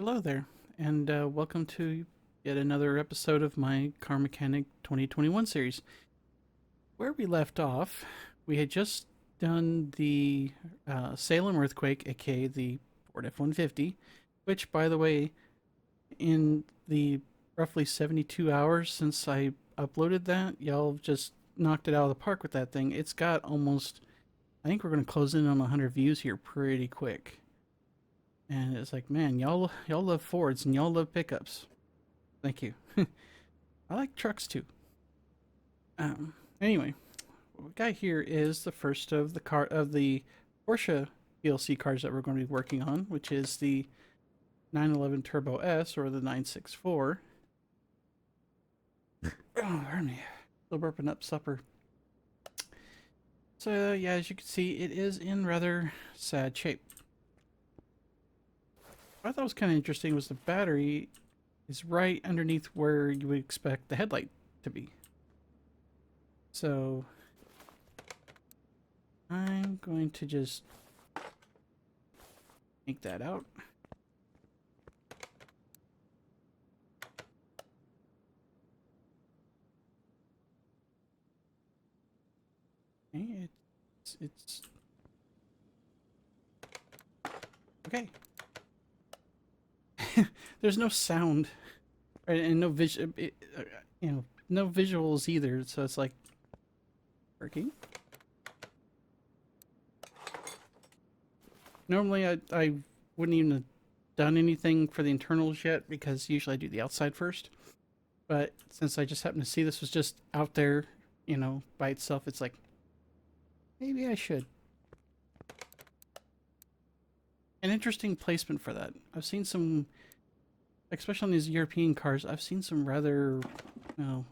Hello there, and welcome to yet another episode of my Car Mechanic 2021 series. Where we left off, we had just done the Salem earthquake, aka the Ford F-150, which, by the way, in the roughly 72 hours since I uploaded that, y'all just knocked it out of the park with that thing. It's got almost, I think we're going to close in on 100 views here pretty quick. And it's like, man, y'all love Fords and y'all love pickups. Thank you. I like trucks too. Anyway, what we got here is the first of the Porsche DLC cars that we're going to be working on, which is the 911 Turbo S or the 964. Oh, pardon me. Still burping up supper. So yeah, as you can see, it is in rather sad shape. What I thought was kind of interesting was the battery is right underneath where you would expect the headlight to be. So I'm going to just take that out. Okay, it's okay. There's no sound and no vision, no visuals either. So it's like working. Normally, I wouldn't even have done anything for the internals yet because usually I do the outside first. But since I just happened to see this was just out there, by itself, it's like maybe I should. An interesting placement for that. I've seen some, especially on these European cars, I've seen some rather,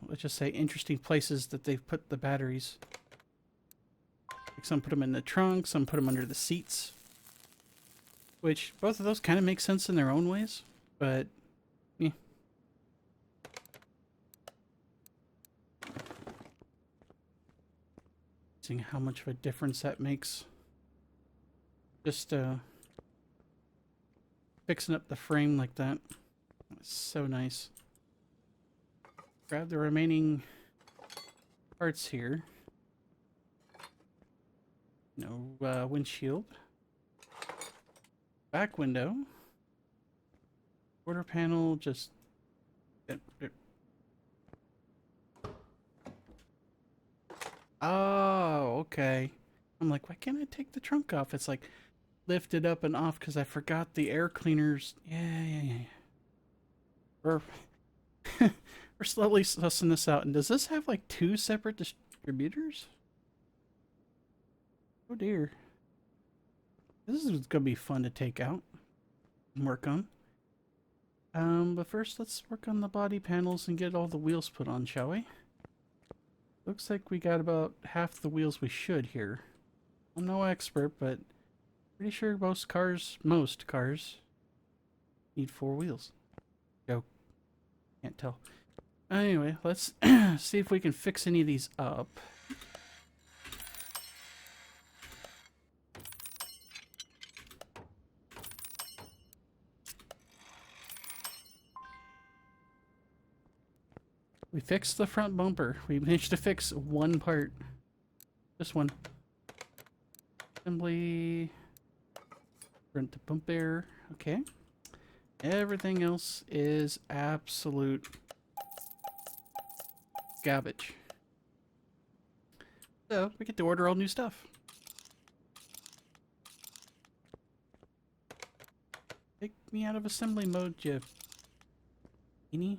let's just say interesting places that they've put the batteries. Like some put them in the trunk, some put them under the seats. Which, both of those kind of make sense in their own ways, but, yeah. Seeing how much of a difference that makes. Just, fixing up the frame like that. That's so nice. Grab the remaining parts here. No windshield. Back window. Quarter panel, just... Oh, okay. I'm like, why can't I take the trunk off? It's like, lifted up and off because I forgot the air cleaners. Yeah. We're, we're slowly sussing this out. And does this have like two separate distributors? Oh dear. This is gonna be fun to take out and work on. But first let's work on the body panels and get all the wheels put on, shall we? Looks like we got about half the wheels we should here. I'm no expert, but pretty sure most cars need four wheels. Joke. Can't tell. Anyway, let's see if we can fix any of these up. We fixed the front bumper. We managed to fix one part. Just one. Assembly. Front bumper. Okay. Everything else is absolute garbage. So, we get to order all new stuff. Take me out of assembly mode, you beanie.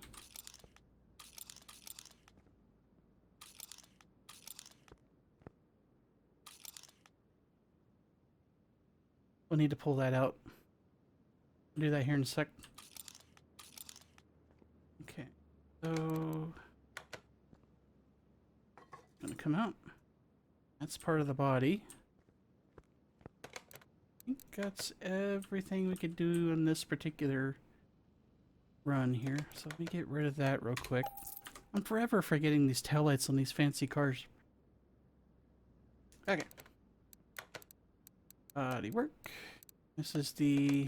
We'll need to pull that out. I'll do that here in a sec. Okay, so gonna come out. That's part of the body. I think that's everything we could do in this particular run here. So let me get rid of that real quick. I'm forever forgetting these taillights on these fancy cars. Okay. Body work. This is the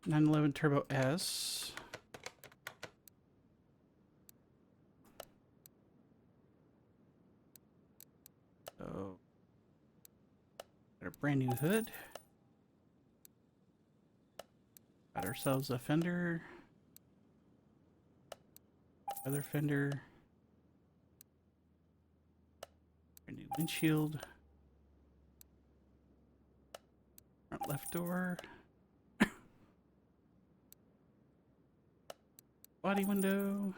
911 Turbo S. So, got a brand new hood. Got ourselves a fender. Other fender. Brand new windshield. Front left door. Body window.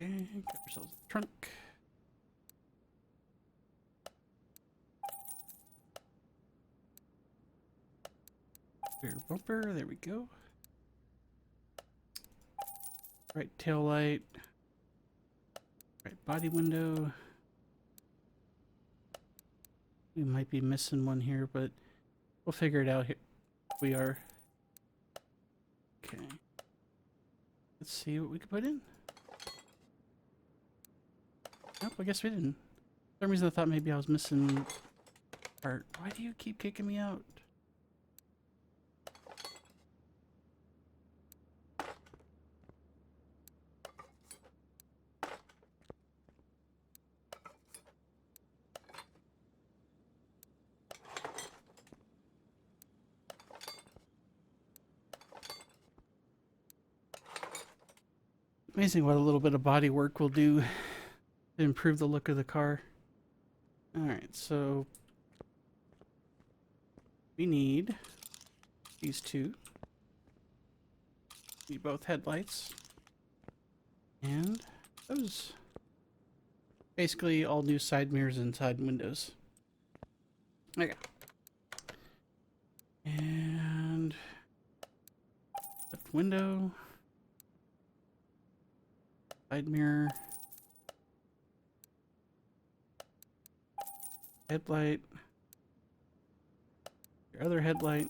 And got ourselves a trunk. Rear bumper, there we go. Right tail light. Right body window. We might be missing one here, but we'll figure it out here. We are. Okay. Let's see what we can put in. Nope, I guess we didn't. For some reason I thought maybe I was missing part. Why do you keep kicking me out? Amazing what a little bit of body work will do to improve the look of the car. Alright, so we need these two. We need both headlights. And those. Basically all new side mirrors and side windows. Okay. And left window. Side mirror. Headlight. Your other headlight.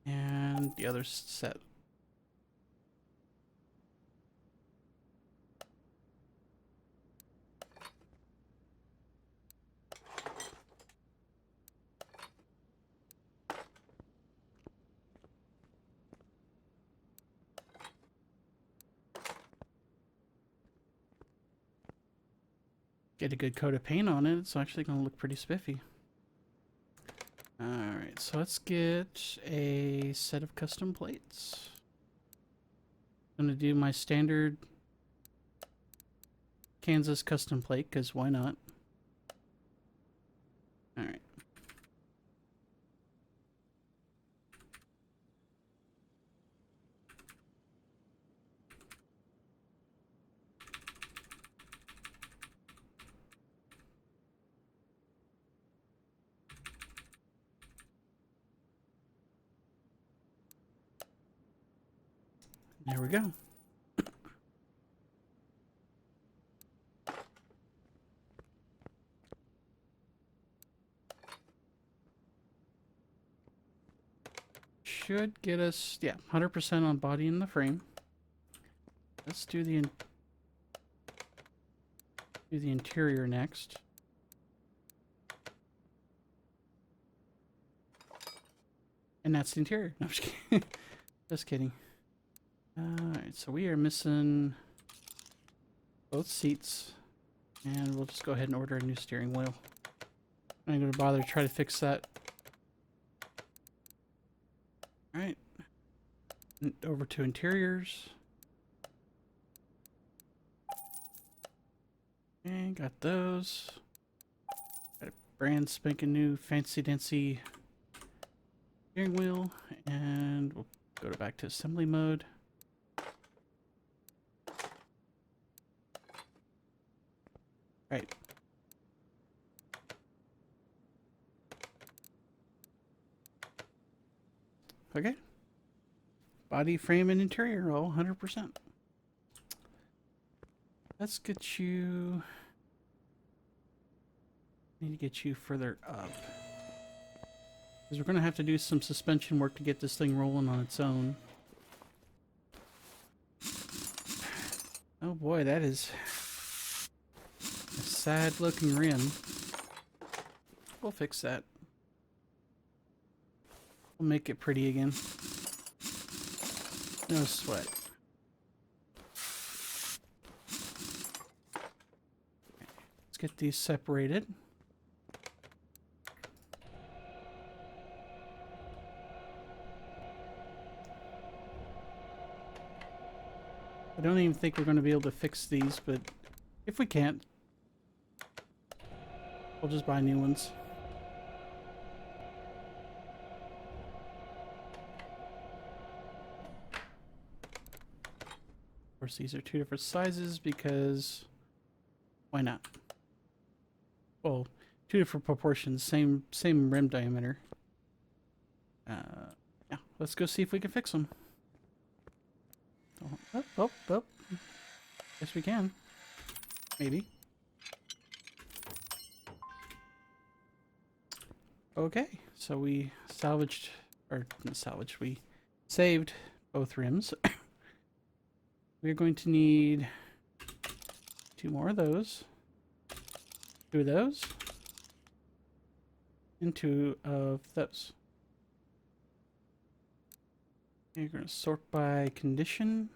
And the other set. Get a good coat of paint on it, it's actually going to look pretty spiffy. Alright, so let's get a set of custom plates. I'm going to do my standard Kansas custom plate, because why not? Alright. There we go. Should get us, yeah, 100% on body and the frame. Let's do the interior next. And that's the interior. No, I'm just kidding. Just kidding. Alright, so we are missing both seats. And we'll just go ahead and order a new steering wheel. I'm not going to bother to try to fix that. Alright. Over to interiors. And got those. Got a brand spanking new fancy dancy steering wheel. And we'll go back to assembly mode. Right. Okay. Body, frame, and interior all 100%. Let's get you... Need to get you further up. Because we're going to have to do some suspension work to get this thing rolling on its own. Oh boy, that is a sad looking rim. We'll fix that. We'll make it pretty again. No sweat. Let's get these separated. I don't even think we're going to be able to fix these, but if we can't, we'll just buy new ones. Of course, these are two different sizes because why not? Well, two different proportions, same rim diameter. Yeah, let's go see if we can fix them. Oh. Yes, we can. Maybe. Okay, so we salvaged, or not salvaged, we saved both rims. We're going to need 2 more of those, 2 of those, and 2 of those. You're going to sort by condition.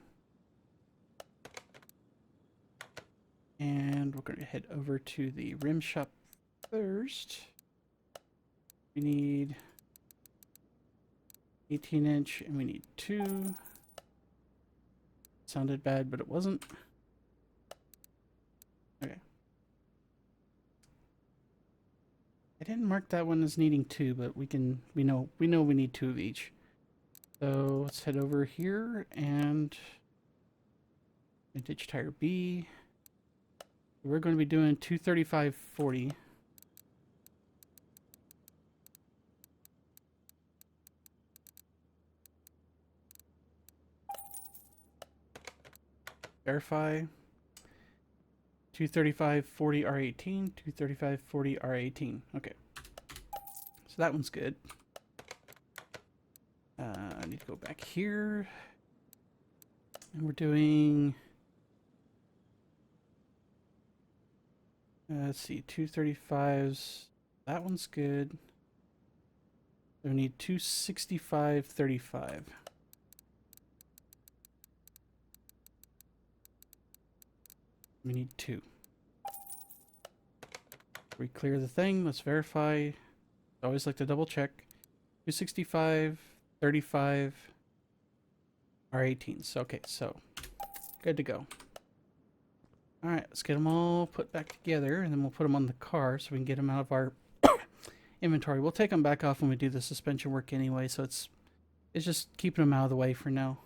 And we're going to head over to the rim shop first. We need 18-inch and we need 2. Sounded bad, but it wasn't. Okay. I didn't mark that one as needing 2, but we know we need 2 of each. So let's head over here and vintage tire B. We're going to be doing 235/40. Verify. 235/40 R18, 235/40 R18. Okay. So that one's good. I need to go back here. And we're doing... let's see, 235s. That one's good. So we need 265/35. We need 2. We clear the thing. Let's verify. I always like to double check. 265/35 R18s. Okay, so good to go. All right, let's get them all put back together, and then we'll put them on the car so we can get them out of our inventory. We'll take them back off when we do the suspension work anyway, so it's just keeping them out of the way for now.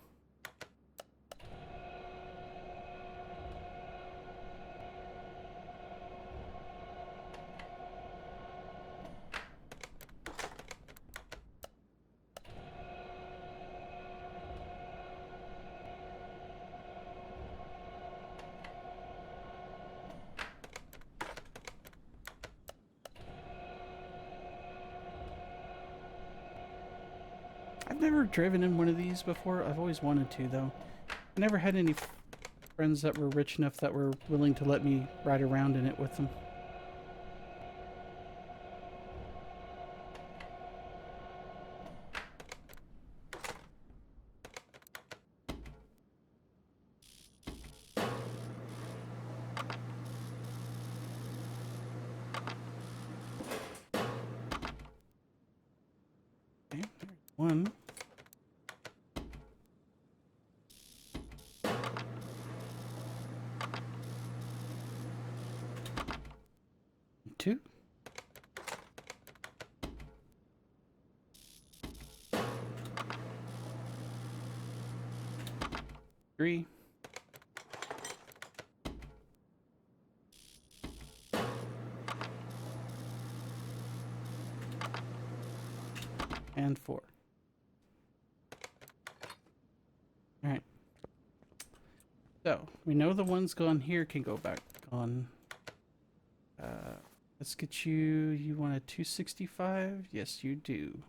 I've never driven in one of these before. I've always wanted to, though. I never had any friends that were rich enough that were willing to let me ride around in it with them. Okay, there's one. Two. Three. And 4. Alright. So, we know the ones gone here can go back on. Let's get you... You want a 265? Yes, you do.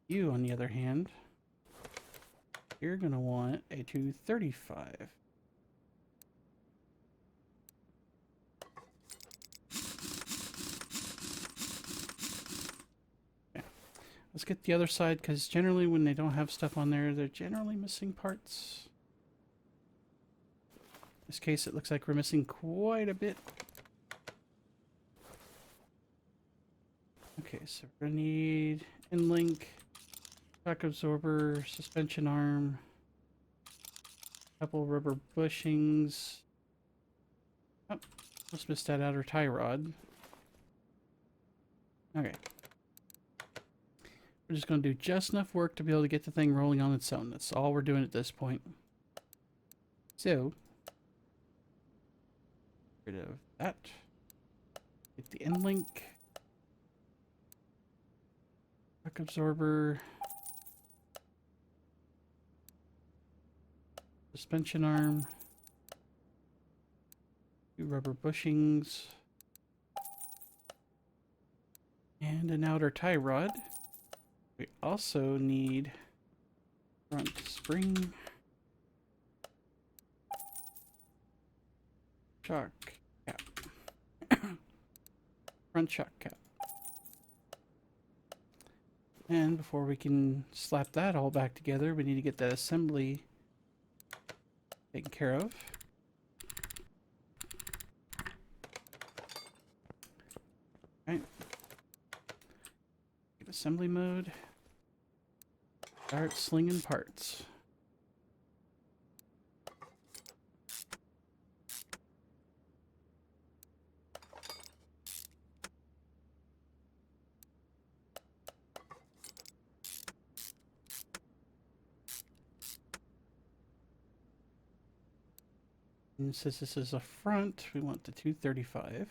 You, on the other hand, you're going to want a 235. Okay. Let's get the other side, because generally when they don't have stuff on there, they're generally missing parts. In this case, it looks like we're missing quite a bit. Okay, so we're going to need end link, shock absorber, suspension arm, couple rubber bushings. Oh, almost missed that outer tie rod. Okay. We're just going to do just enough work to be able to get the thing rolling on its own. That's all we're doing at this point. So, get rid of that. Get the end link. Shock absorber. Suspension arm. 2 rubber bushings. And an outer tie rod. We also need front spring. Shock cap. Front shock cap. And before we can slap that all back together, we need to get that assembly taken care of. Alright. Get assembly mode. Start slinging parts. And since this is a front, we want the 235.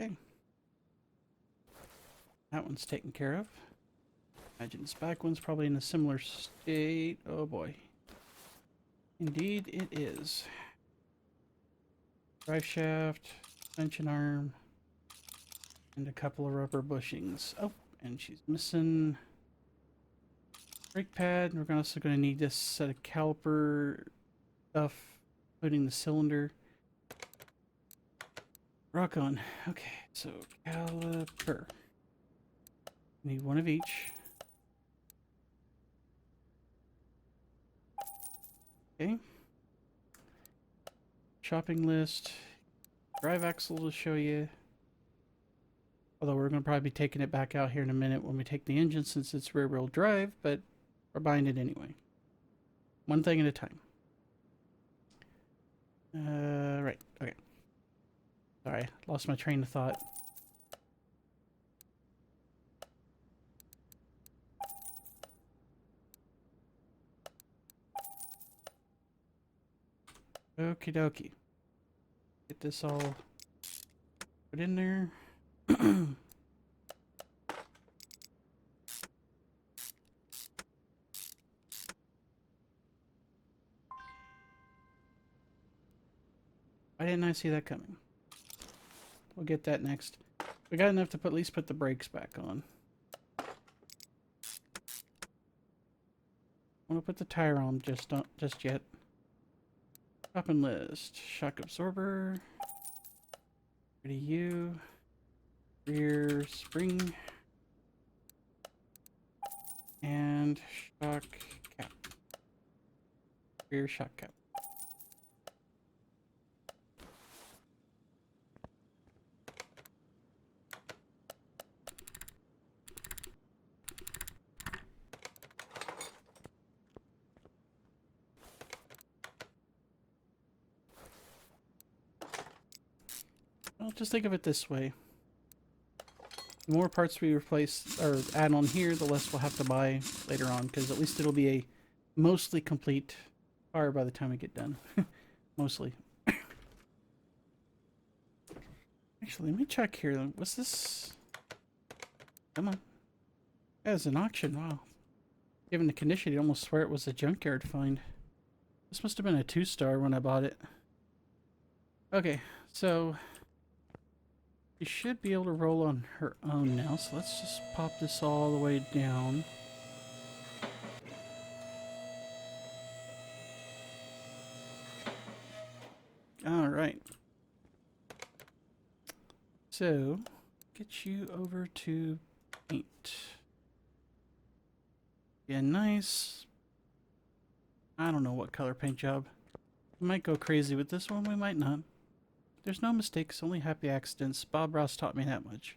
Okay. That one's taken care of. Imagine this back one's probably in a similar state. Oh boy. Indeed it is. Drive shaft, suspension arm, and a couple of rubber bushings. Oh, and she's missing brake pad. We're also going to need this set of caliper stuff, including the cylinder. Rock on. Okay, so caliper. Need one of each. Okay. Shopping list. Drive axle to show you. Although we're going to probably be taking it back out here in a minute when we take the engine since it's rear wheel drive, but we're buying it anyway. One thing at a time. Right. Okay. Sorry, lost my train of thought. Okie dokie. Get this all put in there. Why didn't I see that coming? We'll get that next. We got enough to at least put the brakes back on. I want to put the tire on just yet. Shopping list. Shock absorber. Ready you. Rear spring. And shock cap. Rear shock cap. Well, just think of it this way. The more parts we replace or add on here, the less we'll have to buy later on, because at least it'll be a mostly complete car by the time we get done. Mostly. Actually, let me check here. Was this... Come on. That was an auction. Wow. Given the condition, you'd almost swear it was a junkyard find. This must have been a 2-star when I bought it. Okay, so She should be able to roll on her own now, so let's just pop this all the way down. Alright. So, get you over to paint. Yeah, nice. I don't know what color paint job. We might go crazy with this one, we might not. There's no mistakes, only happy accidents. Bob Ross taught me that much.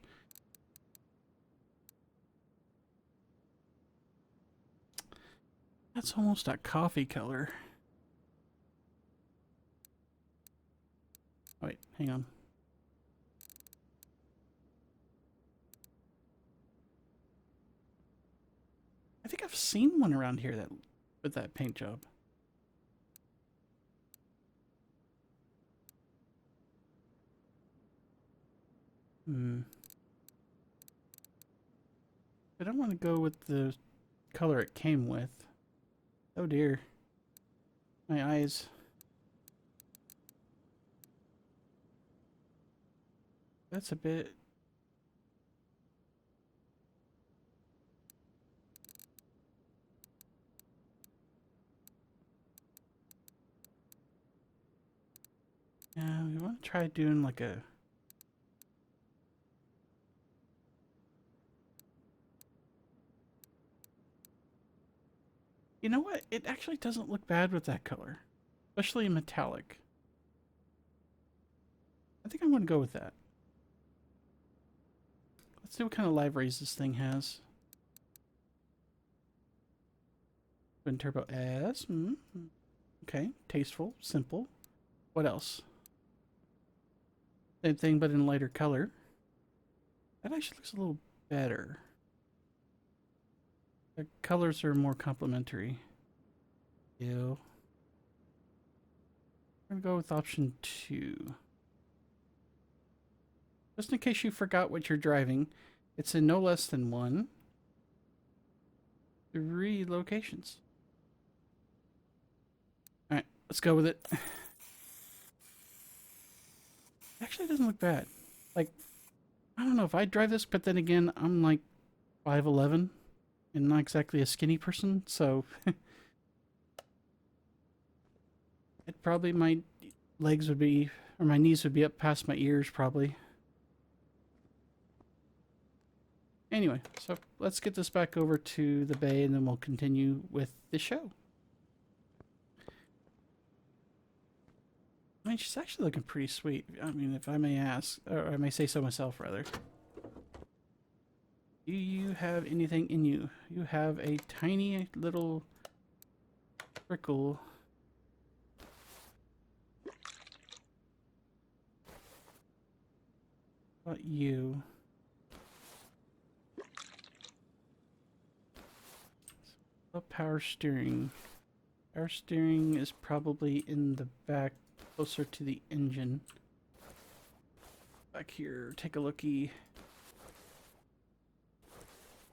That's almost a coffee color. Oh, wait, hang on. I think I've seen one around here that with that paint job. I don't want to go with the color it came with. Oh dear. My eyes. That's a bit... Yeah, we want to try doing like a... You know what? It actually doesn't look bad with that color. Especially in metallic. I think I'm going to go with that. Let's see what kind of liveries this thing has. Twin Turbo S. Okay, tasteful, simple. What else? Same thing, but in lighter color. That actually looks a little better. The colors are more complementary. Ew. I'm gonna go with option 2. Just in case you forgot what you're driving, it's in no less than 3 locations. Alright, let's go with it. Actually, it doesn't look bad. Like, I don't know if I drive this, but then again, I'm like 5'11" and not exactly a skinny person, so it probably my legs would be, or my knees would be up past my ears probably. Anyway, so let's get this back over to the bay and then we'll continue with the show. I mean, she's actually looking pretty sweet. I mean, if I may ask, or I may say so myself, rather. Do you have anything in you? You have a tiny little prickle. How about you? Power steering. Power steering is probably in the back, closer to the engine. Back here, take a looky.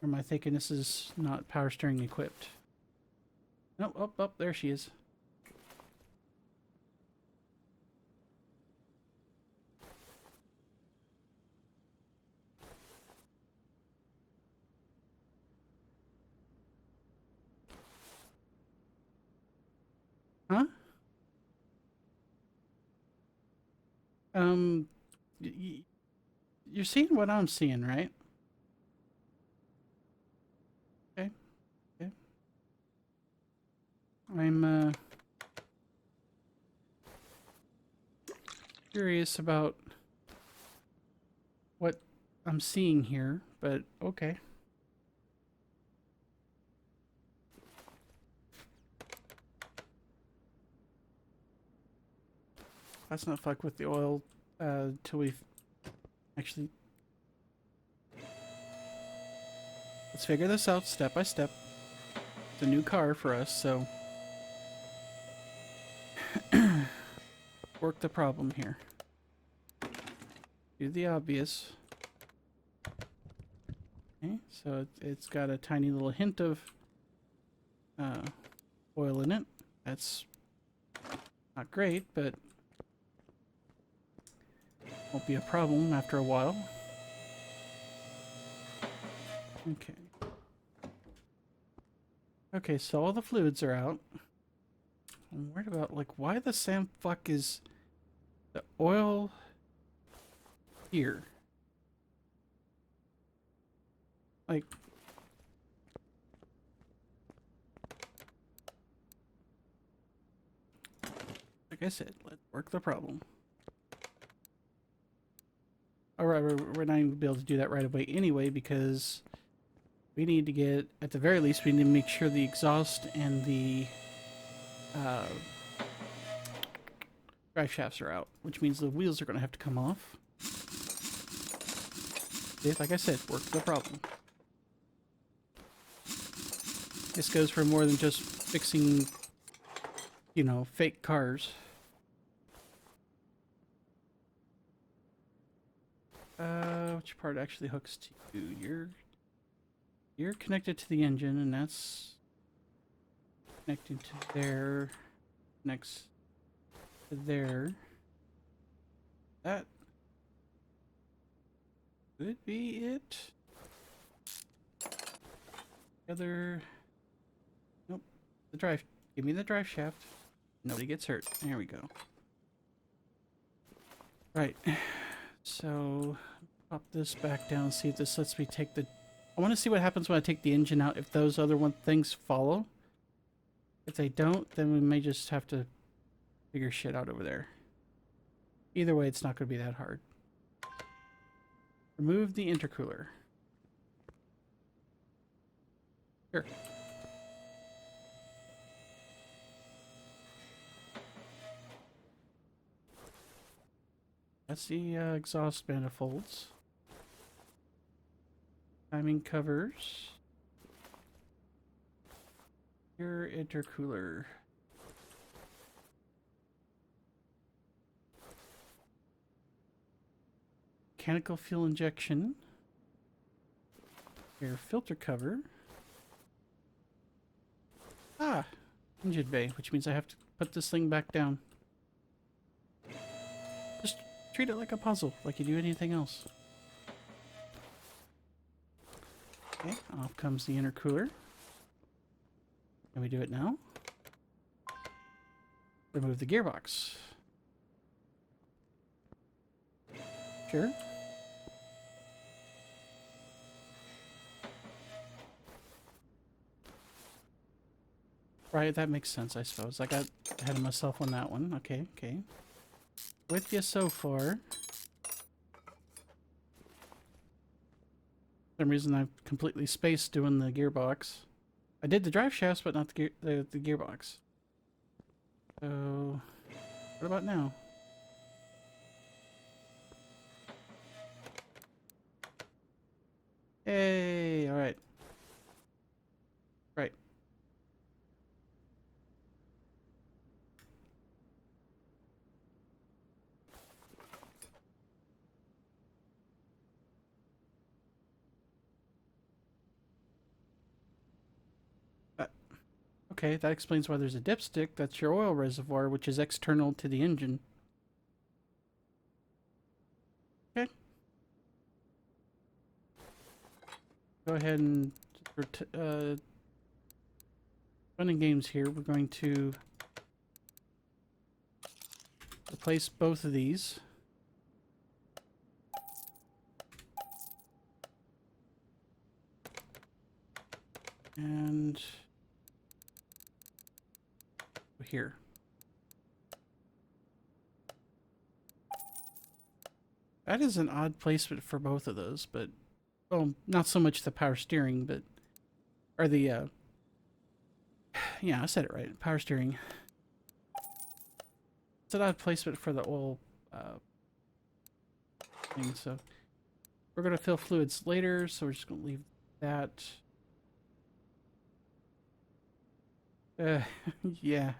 Or am I thinking this is not power steering equipped? No, oh, there she is. Huh? You're seeing what I'm seeing, right? Okay. Okay. I'm curious about what I'm seeing here, but okay. Let's not fuck with the oil till we've actually... Let's figure this out step by step. It's a new car for us, so... work the problem here. Do the obvious. Okay, so it's got a tiny little hint of oil in it. That's not great, but Won't be a problem after a while. Okay. Okay, so all the fluids are out. I'm worried about, like, why the Sam fuck is the oil here? Like I said, let's work the problem. Alright, we're not even going to be able to do that right away anyway, because we need to get, at the very least, we need to make sure the exhaust and the drive shafts are out, which means the wheels are going to have to come off. Like I said, work the problem. This goes for more than just fixing, you know, fake cars. Which part actually hooks to you? You're connected to the engine, and that's connecting to there, next to there. That could be it. Other, nope. The drive. Give me the drive shaft. Nobody gets hurt. There we go. Right. So pop this back down. See if this lets me take the. I want to see what happens when I take the engine out. If those other things follow. If they don't, then we may just have to figure shit out over there. Either way, it's not going to be that hard. Remove the intercooler. Sure. That's the exhaust manifolds. Timing covers. Your intercooler. Mechanical fuel injection. Your filter cover. Ah, engine bay, which means I have to put this thing back down. Just treat it like a puzzle, like you do anything else. Okay, off comes the intercooler. Can we do it now? Remove the gearbox. Sure. Right, that makes sense, I suppose. I got ahead of myself on that one. Okay, okay. With you so far. For some reason I've completely spaced doing the gearbox. I did the drive shafts, but not the gearbox. So, what about now? Hey, alright. Right. Okay, that explains why there's a dipstick. That's your oil reservoir, which is external to the engine. Okay. Go ahead and fun and games here. We're going to replace both of these. And here. That is an odd placement for both of those, but well, not so much the power steering, but or the yeah, I said it right. Power steering. It's an odd placement for the oil thing, so we're gonna fill fluids later, so we're just gonna leave that. Yeah.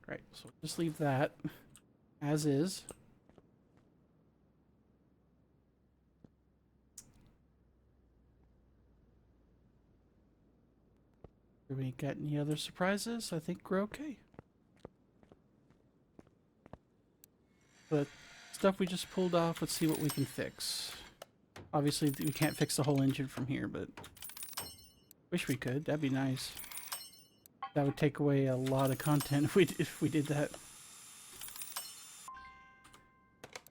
Right, so just leave that as is. Do we got any other surprises? I think we're okay. But stuff we just pulled off, let's see what we can fix. Obviously, we can't fix the whole engine from here, but wish we could. That'd be nice. That would take away a lot of content if we did that.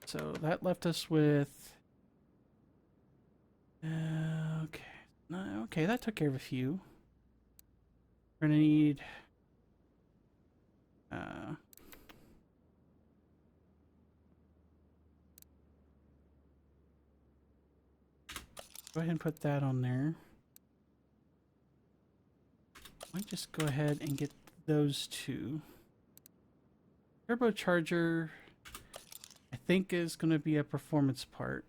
So that left us with... okay. No, okay, that took care of a few. We're gonna need... go ahead and put that on there. Might just go ahead and get those two. Turbocharger, I think, is going to be a performance part.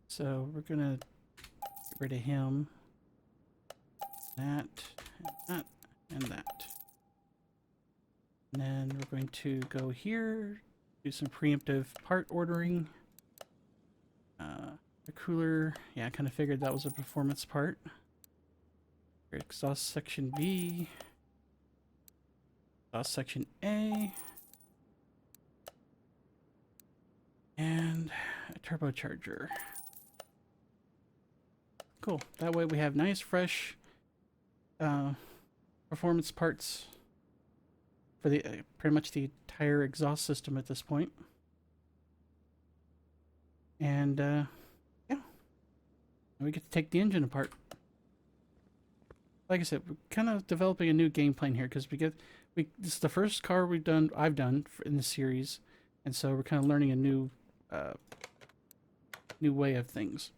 So we're going to get rid of him. That, and that, and that. And then we're going to go here, do some preemptive part ordering. The cooler, yeah, I kind of figured that was a performance part. Exhaust section B. Exhaust section A. And a turbocharger. Cool. That way we have nice, fresh performance parts for the pretty much the entire exhaust system at this point. And yeah, we get to take the engine apart. Like I said, we're kind of developing a new game plan here because this is the first car I've done in the series, and so we're kind of learning a new way of things.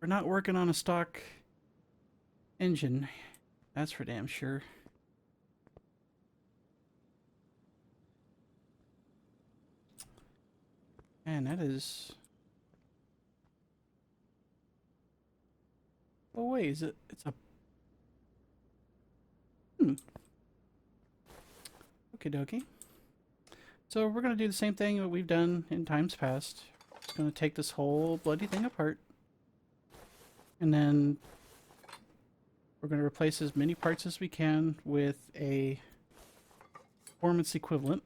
We're not working on a stock engine, that's for damn sure. Man, that is... oh wait, it's a... Okie dokie. So we're going to do the same thing that we've done in times past. Just going to take this whole bloody thing apart. And then we're going to replace as many parts as we can with a performance equivalent.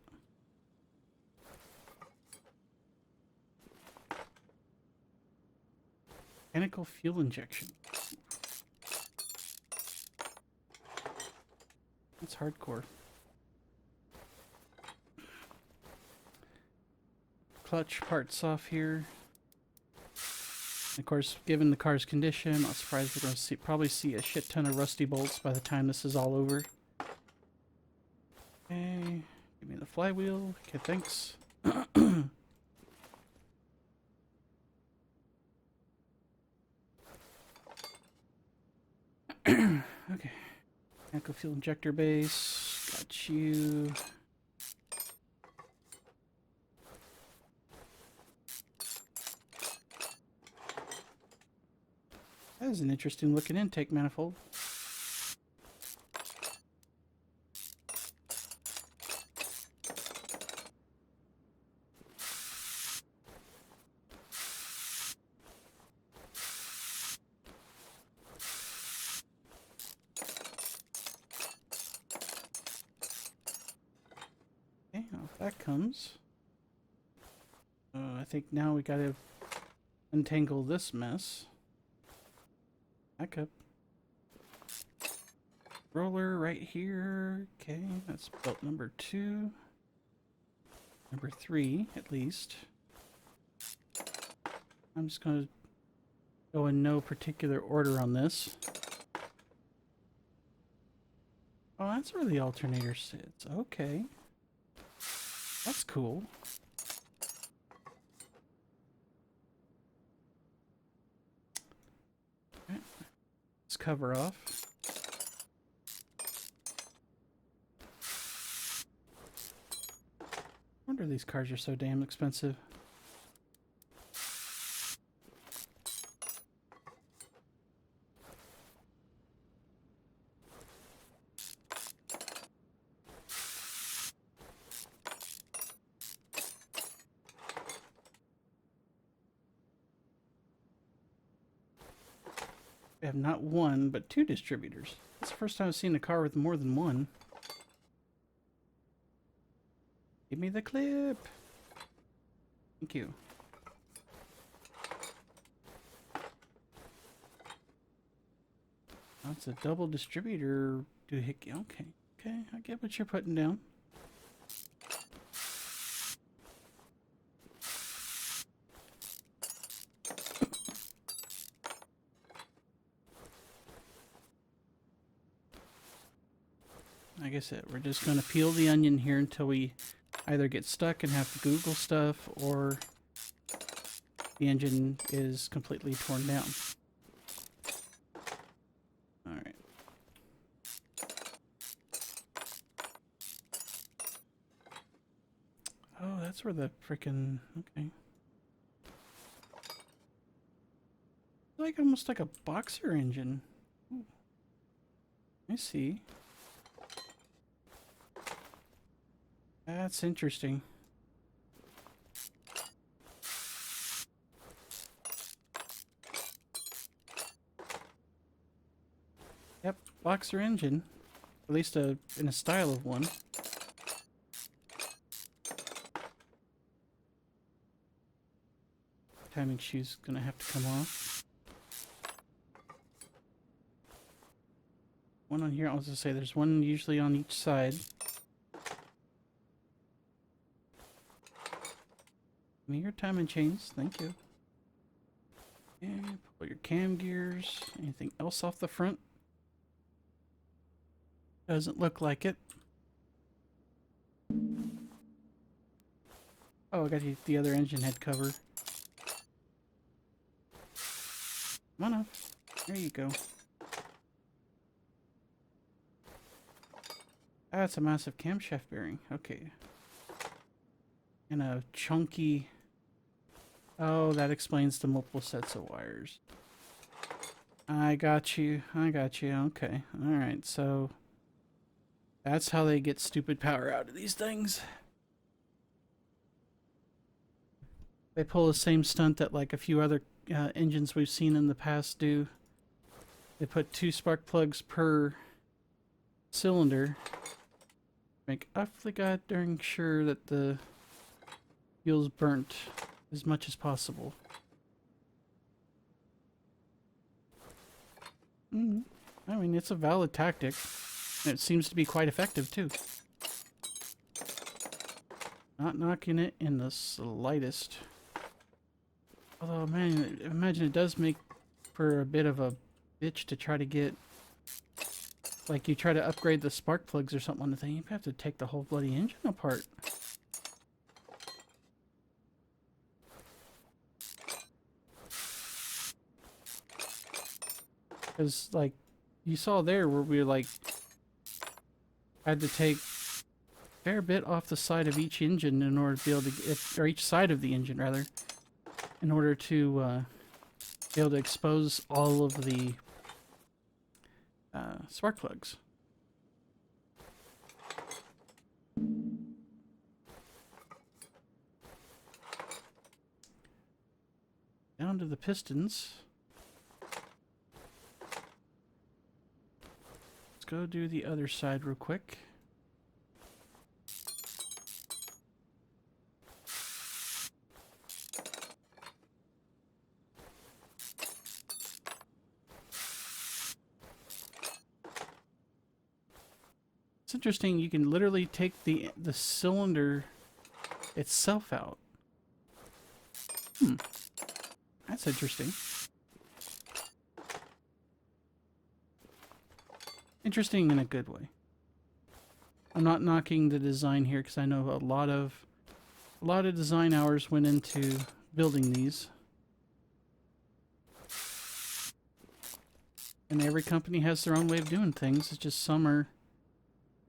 Mechanical fuel injection. That's hardcore. Clutch parts off here. Of course, given the car's condition, I'm not surprised we're going to probably see a shit ton of rusty bolts by the time this is all over. Okay, give me the flywheel. Okay, thanks. Okay. Mechanical fuel injector base. Got you. That is an interesting looking intake manifold. Okay, off that comes. I think now we gotta untangle this mess. Back up. Roller right here. Okay, that's belt number 2. Number 3, at least. I'm just going to go in no particular order on this. Oh, that's where the alternator sits. Okay. That's cool. Cover off. I wonder these cars are so damn expensive. We have not one, but 2 distributors. That's the first time I've seen a car with more than one. Give me the clip. Thank you. That's a double distributor doohickey. Okay, okay, I get what you're putting down. Like I said, we're just going to peel the onion here until we either get stuck and have to Google stuff, or the engine is completely torn down. Alright. Oh, that's where the frickin'... Okay. Like almost like a boxer engine. Ooh. I see. That's interesting. Yep, boxer engine. At least in a style of one. Timing shoe's gonna have to come off. One on here, I was gonna say there's one usually on each side. Give me your timing chains, thank you. And pull your cam gears. Anything else off the front? Doesn't look like it. Oh, I got the other engine head cover. Come on up. There you go. That's a massive camshaft bearing. Okay. And a chunky... Oh, that explains the multiple sets of wires. I got you. I got you. Okay. Alright, so... That's how they get stupid power out of these things. They pull the same stunt that like a few other engines we've seen in the past do. They put 2 spark plugs per cylinder. Make awfully goddamn sure that the fuel's burnt as much as possible. I mean, it's a valid tactic. And it seems to be quite effective, too. Not knocking it in the slightest. Although, man, imagine it does make for a bit of a bitch to try to get... Like, you try to upgrade the spark plugs or something on the thing, you have to take the whole bloody engine apart. Because, like, you saw there where we, like, had to take a fair bit off the side of each engine in order to be able to get... Or each side of the engine, rather. In order to be able to expose all of the spark plugs. Down to the pistons. Let's go do the other side real quick. It's interesting, you can literally take the cylinder itself out. That's interesting. Interesting in a good way. I'm not knocking the design here because I know a lot of design hours went into building these. And every company has their own way of doing things. It's just some are...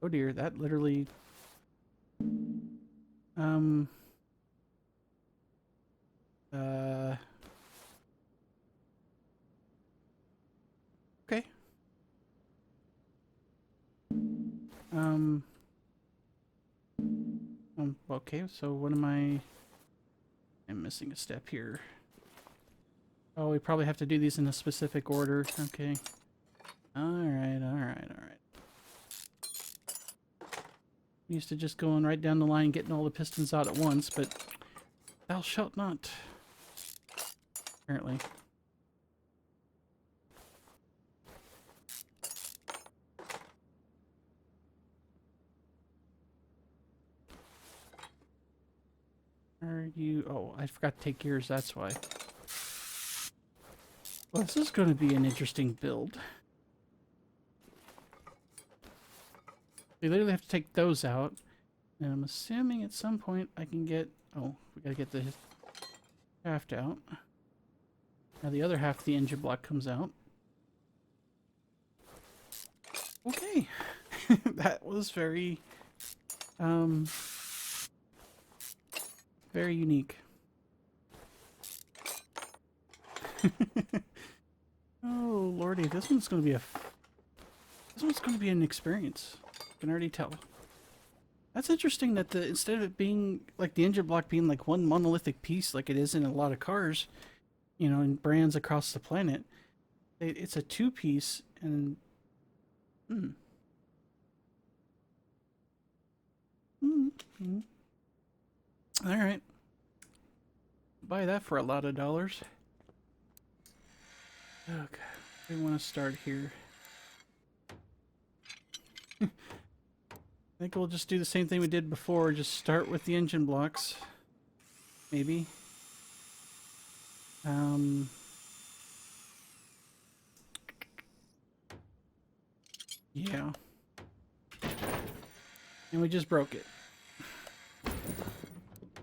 Oh dear, that literally... Okay. Okay, so what am I... I'm missing a step here. Oh, we probably have to do these in a specific order. Okay. Alright. Used to just going right down the line, getting all the pistons out at once, but thou shalt not. Apparently. Are you... Oh, I forgot to take gears, that's why. Well, this is going to be an interesting build. We literally have to take those out. And I'm assuming at some point I can get... Oh, we gotta get the shaft out. Now the other half of the engine block comes out. Okay. That was very... very unique. Oh lordy, this one's gonna be an experience. I can already tell. That's interesting that instead of it being like the engine block being like one monolithic piece like it is in a lot of cars, you know, in brands across the planet, it's a two-piece and all right. Buy that for a lot of dollars. Okay, we want to start here. I think we'll just do the same thing we did before, just start with the engine blocks. Maybe. Yeah. And we just broke it.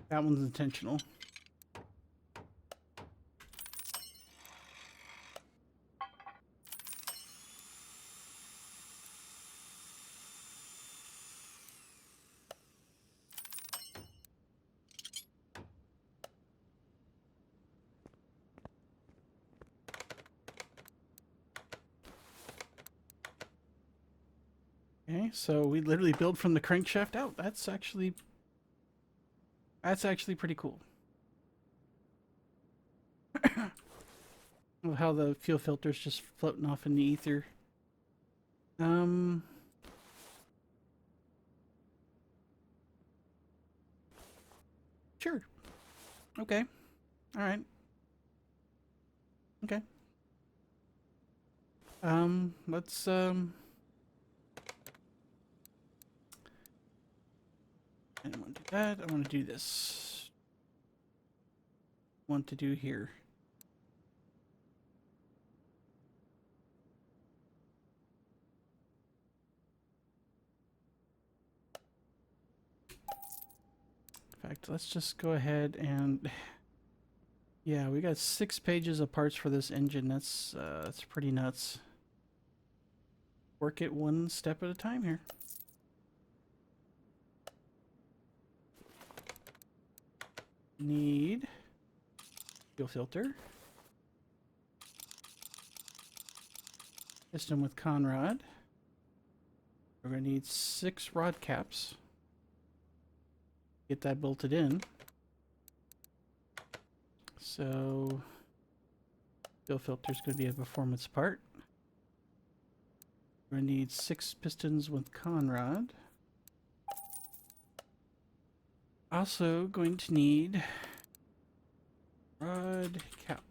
That one's intentional. Okay, so we literally build from the crankshaft out. That's actually pretty cool. How the fuel filter's just floating off in the ether. Sure. Okay. All right. Okay. Let's I don't want to do that. I want to do this. Want to do here. In fact, let's just go ahead and yeah, we got 6 pages of parts for this engine. That's pretty nuts. Work it one step at a time here. Need fuel filter, piston with con rod. We're going to need 6 rod caps. Get that bolted in. So fuel filter is going to be a performance part. We're going to need 6 pistons with con rod. Also going to need rod cap.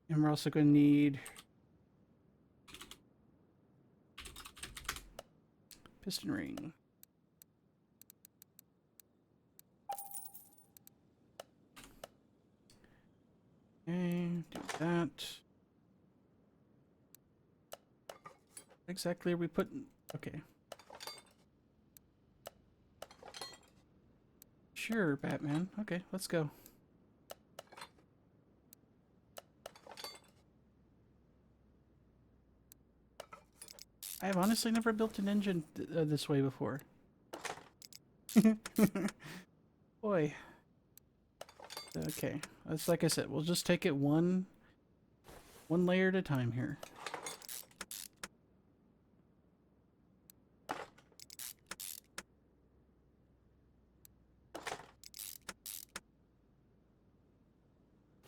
And we're also going to need piston ring. Okay, do that. Exactly are we putting? Okay. Sure, Batman. Okay, let's go. I have honestly never built an engine this way before. Boy. Okay, that's like I said, we'll just take it one layer at a time here.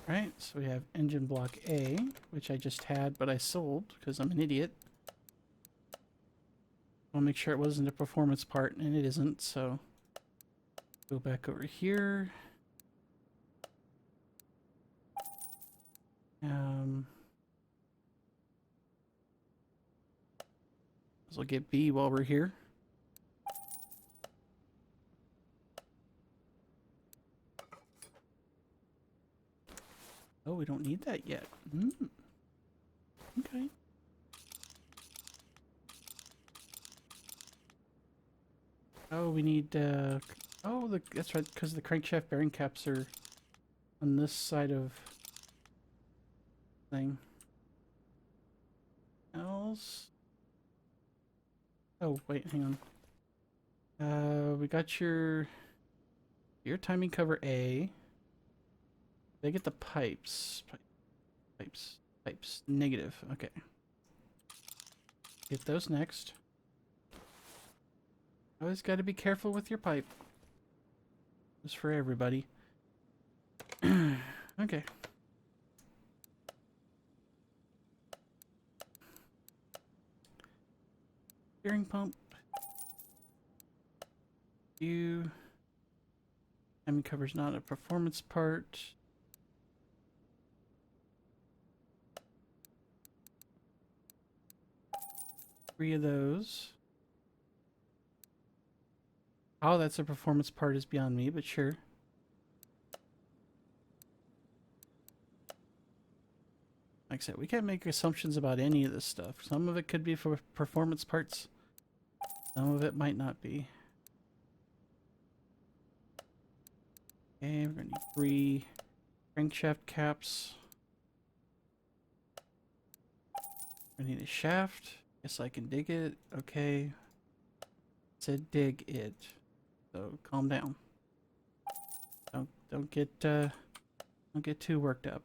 Right, so we have engine block A, which I just had, but I sold because I'm an idiot. I'll make sure it wasn't a performance part, and it isn't, so go back over here. So we'll get B while we're here. Oh, we don't need that yet. Okay. Oh, we need, oh, that's right, because the crankshaft bearing caps are on this side of thing. Else? Oh, wait, hang on. We got your timing cover A. They get the pipes. Pipes. Negative. Okay. Get those next. Always got to be careful with your pipe. Just for everybody. Okay. Steering pump. Timing cover's not a performance part. Three of those. How that's a performance part is beyond me, but sure. Like I said, we can't make assumptions about any of this stuff. Some of it could be for performance parts. Some of it might not be. Okay, we're gonna need 3 crankshaft caps. I need a shaft. Guess I can dig it. Okay. Said dig it. So calm down. Don't get too worked up.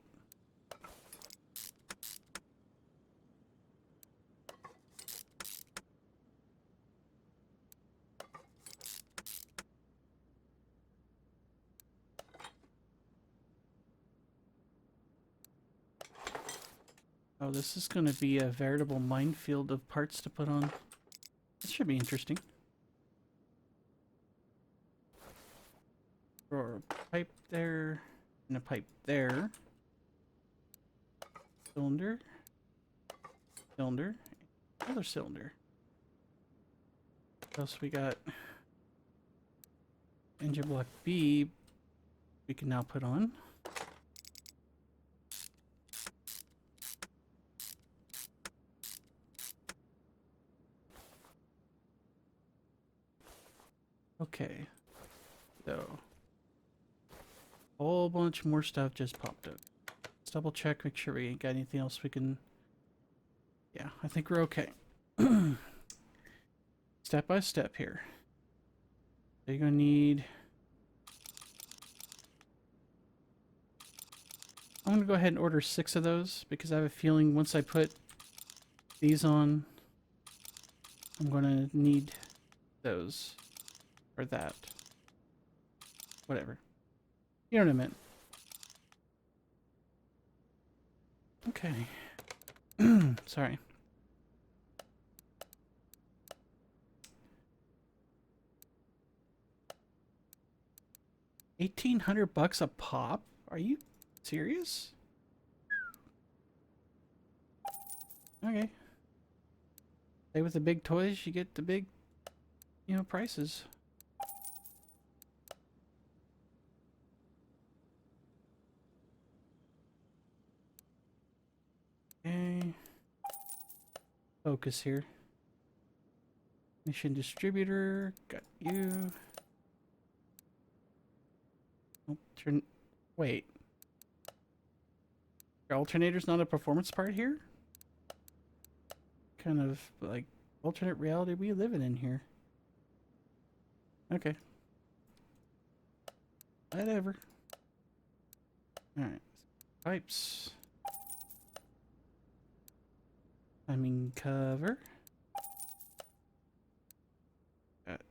Oh, this is going to be a veritable minefield of parts to put on. This should be interesting. Throw a pipe there, and a pipe there. Cylinder. Cylinder. Another cylinder. What else we got? Engine block B we can now put on. Okay, so a whole bunch more stuff just popped up. Let's double check, make sure we ain't got anything else we can... Yeah, I think we're okay. Step by step here. So you're gonna need... I'm gonna go ahead and order 6 of those because I have a feeling once I put these on, I'm gonna need those. Or that. Whatever. You know what I meant. Okay. Sorry. 1,800 bucks a pop? Are you serious? Okay. Hey, with the big toys, you get the big, prices. Okay. Focus here. Mission distributor. Got you. Wait. Your alternator's not a performance part here? Kind of like alternate reality we living in here. Okay. Whatever. Alright. Pipes. Timing cover. Got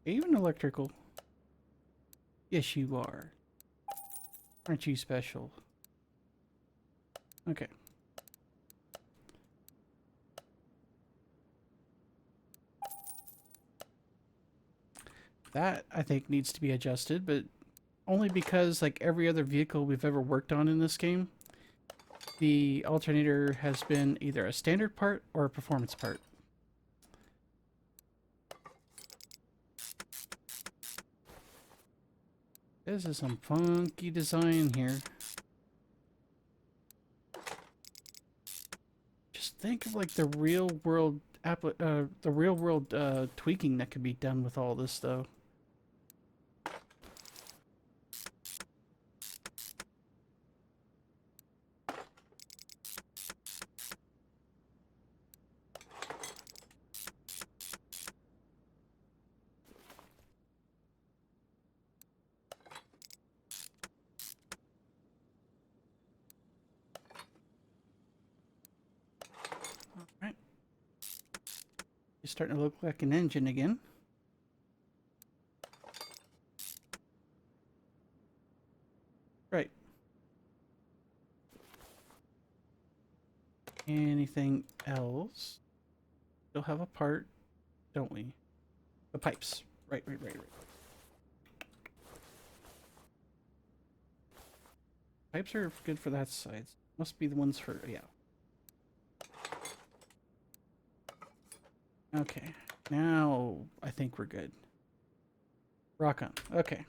even electrical. Yes, you are. Aren't you special? Okay. That, I think, needs to be adjusted, but only because, like every other vehicle we've ever worked on in this game, the alternator has been either a standard part or a performance part. This is some funky design here. Just think of like the real world tweaking that could be done with all this, though. All right, it's starting to look like an engine again. Right. Anything else? Still have a part, don't we? The pipes. Right. Pipes are good for that side. Must be the ones for, yeah. Okay. Now I think we're good. Rock on. Okay.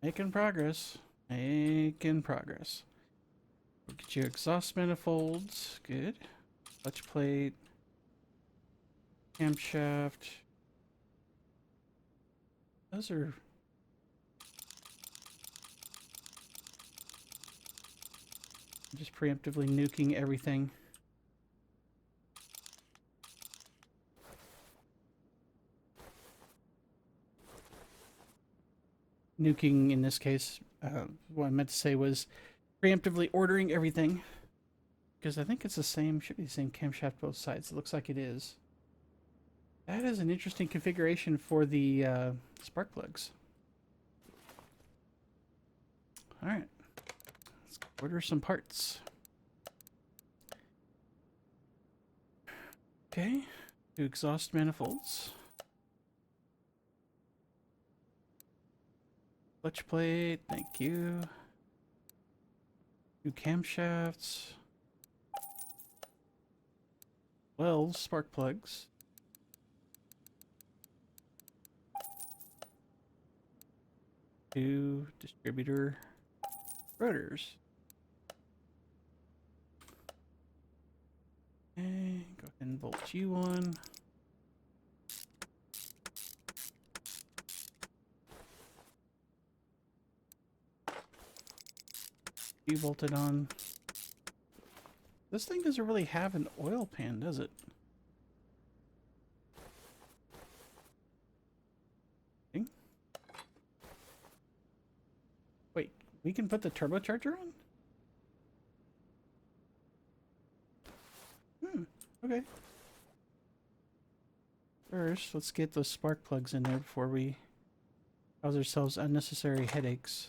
Making progress. Making progress. We'll get you exhaust manifolds. Good. Clutch plate. Camshaft. Those are... just preemptively nuking everything. Nuking, in this case, what I meant to say was preemptively ordering everything. Because I think it's the same, should be the same camshaft both sides. It looks like it is. That is an interesting configuration for the spark plugs. Alright. Let's order some parts. Okay. Do exhaust manifolds. Clutch plate, thank you. Do camshafts. Well, spark plugs. Do distributor rotors. Okay, go ahead and bolt you on. You bolted on. This thing doesn't really have an oil pan, does it? Wait, we can put the turbocharger on? Okay. First, let's get those spark plugs in there before we cause ourselves unnecessary headaches.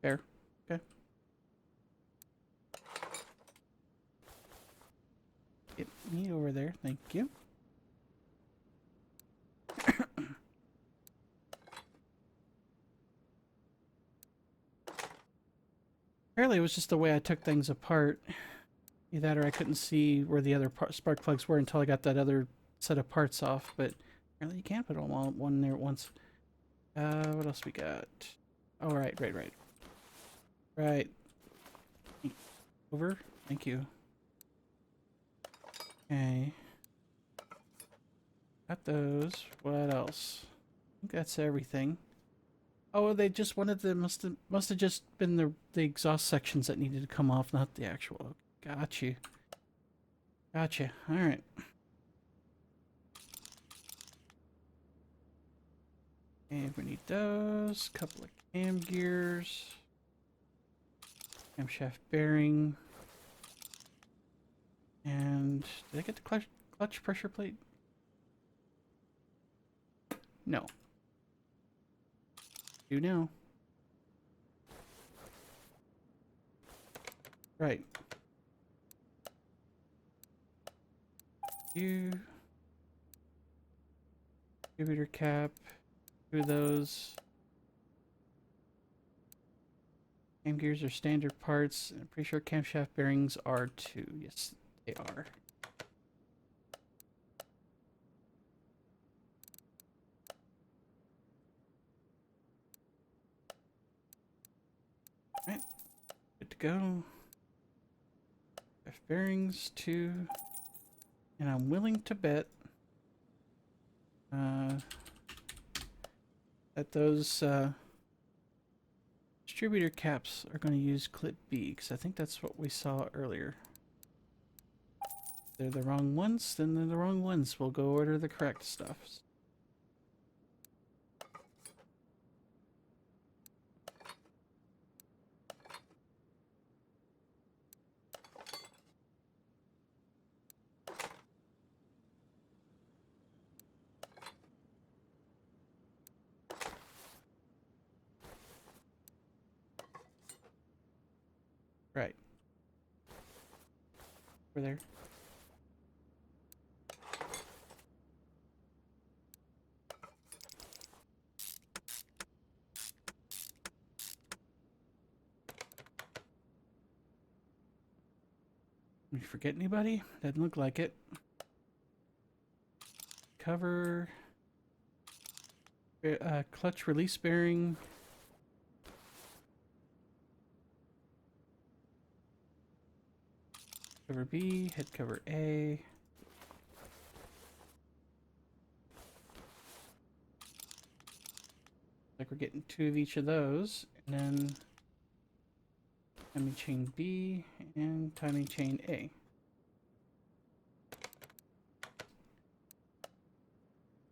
There. Okay. Get me over there. Thank you. Apparently it was just the way I took things apart. Either that or I couldn't see where the other spark plugs were until I got that other set of parts off, but apparently you can't put one there at once. What else we got? Oh, right. Right. Over. Thank you. Okay. Got those. What else? I think that's everything. Oh, they just wanted the must have just been the exhaust sections that needed to come off, not the actual. Got you. Gotcha. All right. And we need those. Couple of cam gears. Camshaft bearing. And did I get the clutch pressure plate? No. Do now. Right. You. Distributor cap. Do those. Cam gears are standard parts. I'm pretty sure camshaft bearings are too. Yes, they are. Alright. Good to go. F bearings too. And I'm willing to bet that those distributor caps are going to use clip B, because I think that's what we saw earlier. If they're the wrong ones, then they're the wrong ones. We'll go order the correct stuff. Right. Over there. Did we forget anybody? Doesn't look like it. Cover. Clutch release bearing. Cover B, head cover A. Like we're getting 2 of each of those. And then timing chain B and timing chain A.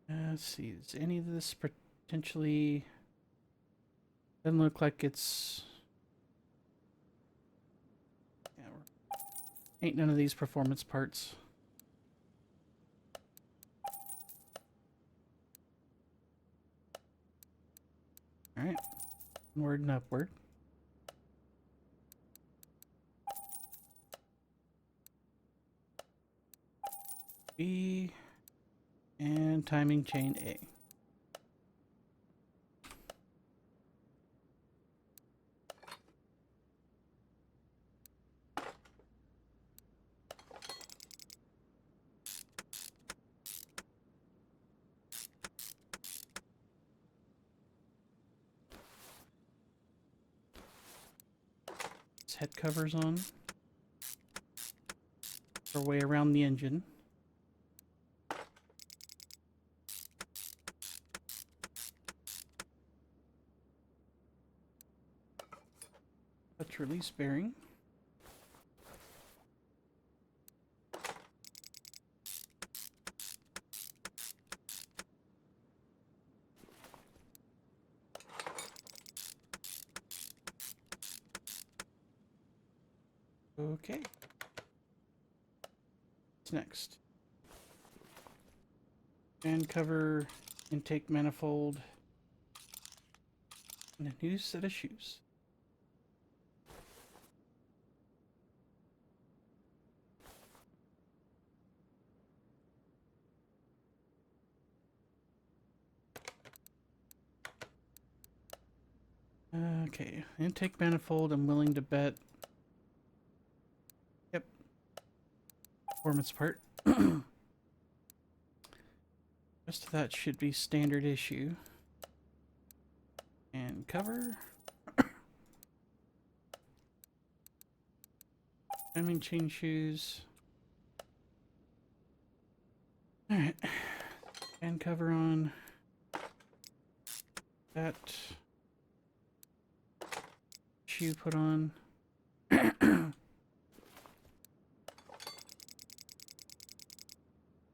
Let's see, is any of this potentially... Doesn't look like it's... Yeah, ain't none of these performance parts. Alright, onward and upward. B and timing chain A. Head covers on. Our way around the engine. Clutch release bearing. Okay. What's next? Fan cover, intake manifold, and a new set of shoes. Okay, intake manifold, I'm willing to bet. Yep. Performance part. Rest of that should be standard issue. And cover. Timing chain shoes. Alright. And cover on. That. Shoe put on.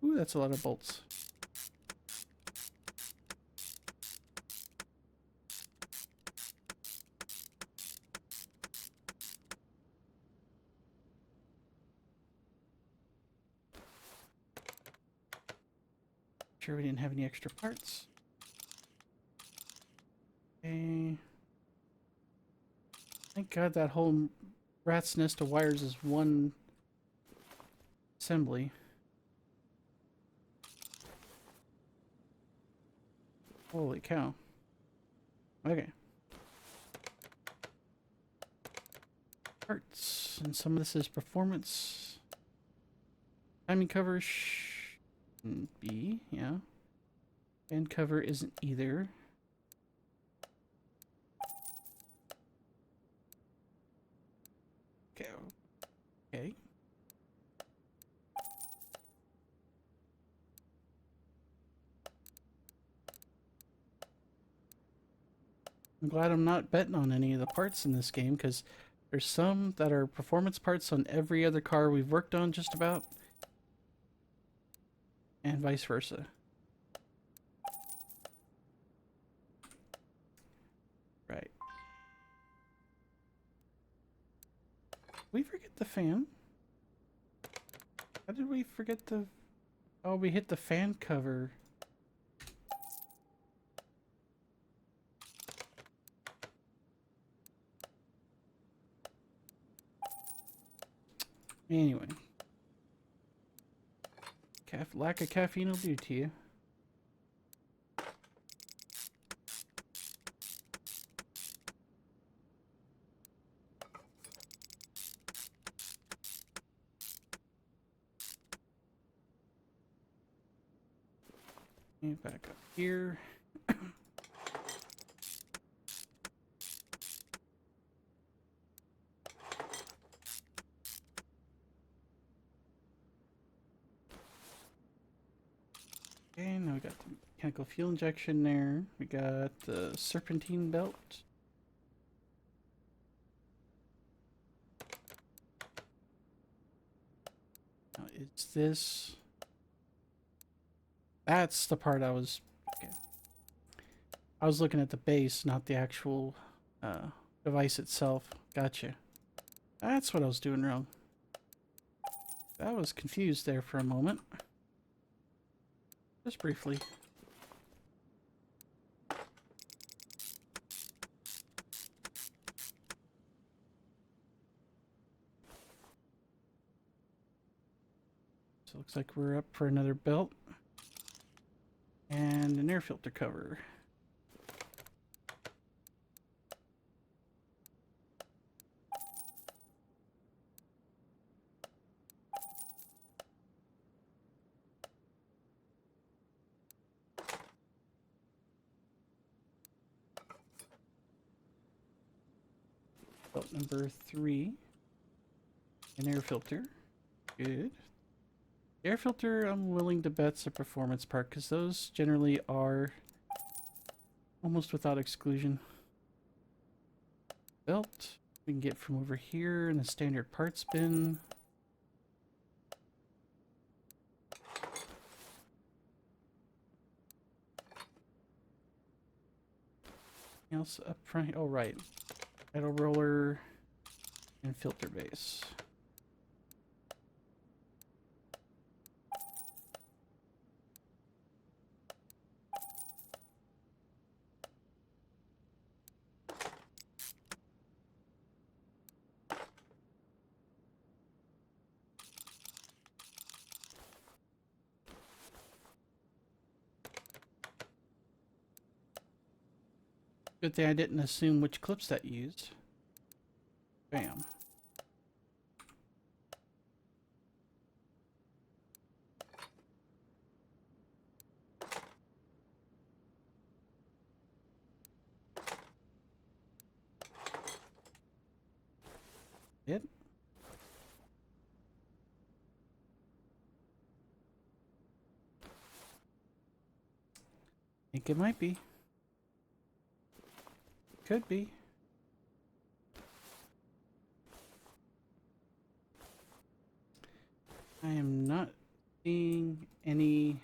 Ooh, that's a lot of bolts. sure we didn't have any extra parts. Okay. Thank God that whole rat's nest of wires is one assembly. Holy cow. Okay. Parts. And some of this is performance. Timing cover shouldn't be, yeah. Band cover isn't either. Okay. Okay. I'm glad I'm not betting on any of the parts in this game, because there's some that are performance parts on every other car we've worked on just about, and vice versa. Right. We forget the fan. How did we forget the... Oh, we hit the fan cover. Anyway. Lack of caffeine will do to you. And back up here. Okay, now we got the mechanical fuel injection there. We got the serpentine belt. Now, is this... That's the part I was... Okay. I was looking at the base, not the actual device itself. Gotcha. That's what I was doing wrong. I was confused there for a moment. Just briefly. So it looks like we're up for another belt. And an air filter cover. Belt number 3. An air filter. Good. Air filter, I'm willing to bet's a performance part, because those generally are almost without exclusion. Belt, we can get from over here in the standard parts bin. Anything else up front? Oh, right. Idle roller and filter base. Good thing I didn't assume which clips that used. Bam. It. Think it might be. Could be. I am not seeing any,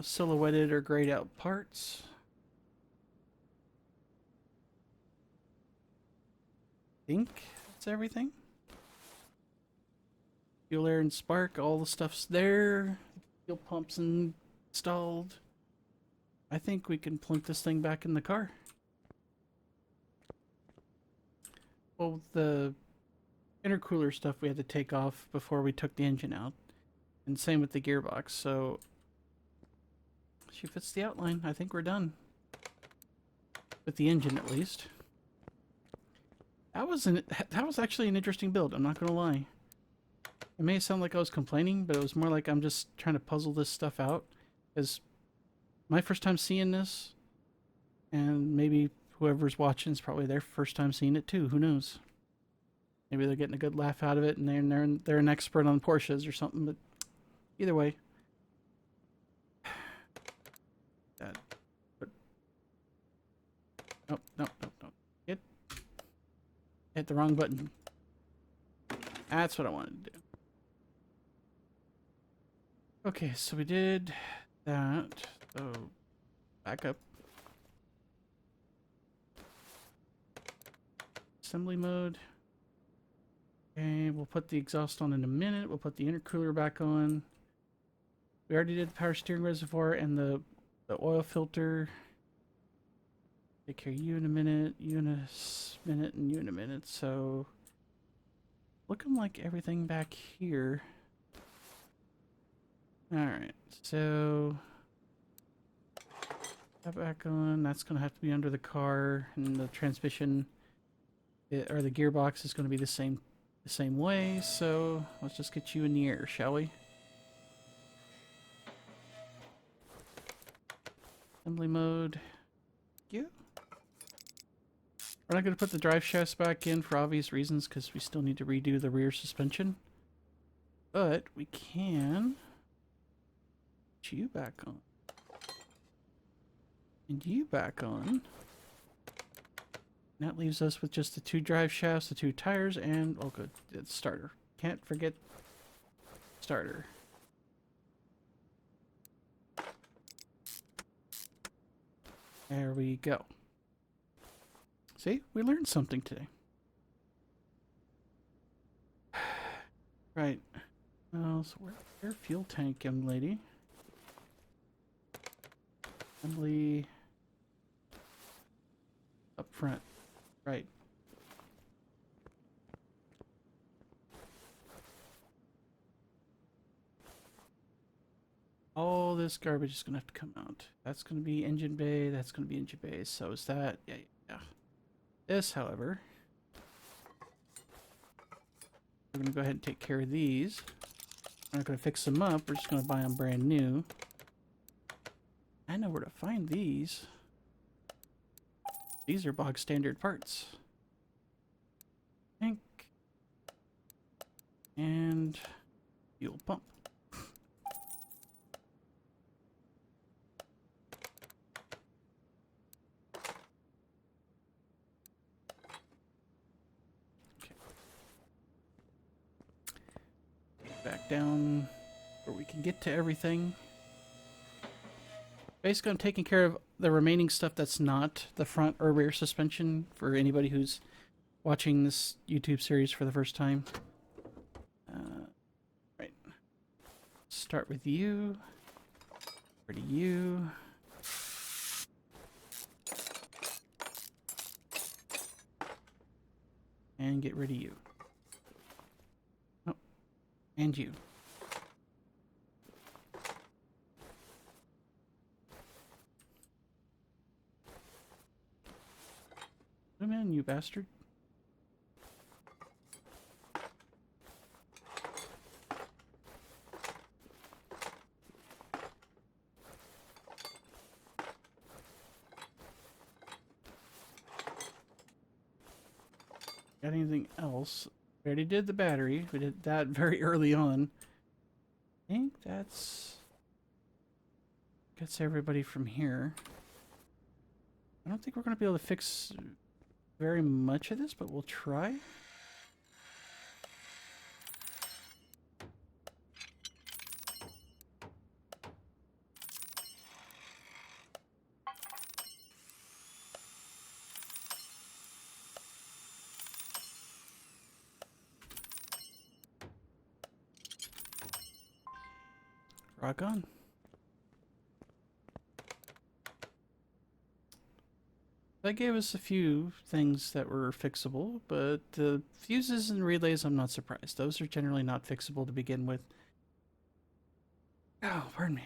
silhouetted or grayed out parts. I think that's everything. Fuel, air, and spark, all the stuff's there. Fuel pumps installed. I think we can plunk this thing back in the car. Well, the intercooler stuff we had to take off before we took the engine out. And same with the gearbox, so she fits the outline. I think we're done. With the engine, at least. That was actually an interesting build, I'm not gonna lie. It may sound like I was complaining, but it was more like I'm just trying to puzzle this stuff out. Because my first time seeing this, and maybe whoever's watching is probably their first time seeing it too, who knows. Maybe they're getting a good laugh out of it, and they're an expert on Porsches or something, but either way. That. But, nope. Hit the wrong button. That's what I wanted to do. Okay, so we did that. So, back up. Assembly mode. Okay, we'll put the exhaust on in a minute. We'll put the intercooler back on. We already did the power steering reservoir and the oil filter. Take care of you in a minute, you in a minute, and you in a minute. So, looking like everything back here. Alright, so that back on. That's going to have to be under the car, and the transmission or the gearbox is going to be the same way. So let's just get you in the air, shall we? Assembly mode. You. We're not going to put the drive shafts back in for obvious reasons, because we still need to redo the rear suspension. But we can put you back on. And you back on. And that leaves us with just the 2 drive shafts, the 2 tires, and, oh good, the starter. Can't forget starter. There we go. See, we learned something today. Right. So where's fuel tank, young lady? Assembly up front. Right. All this garbage is going to have to come out. That's going to be engine bay. That's going to be engine bay. So is that. Yeah. This, however, we're going to go ahead and take care of these. We're not going to fix them up. We're just going to buy them brand new. I know where to find these. These are bog standard parts. Tank. And fuel pump. Okay. Back down where we can get to everything. Basically, I'm taking care of the remaining stuff that's not the front or rear suspension for anybody who's watching this YouTube series for the first time. Right. Start with you. Over to you. And get rid of you. Oh, and you. Come in, you bastard. Got anything else? We already did the battery. We did that very early on. I think that's gets everybody from here. I don't think we're going to be able to fix very much of this, but we'll try. Rock on. That gave us a few things that were fixable, but the fuses and relays, I'm not surprised. Those are generally not fixable to begin with. Oh, pardon me.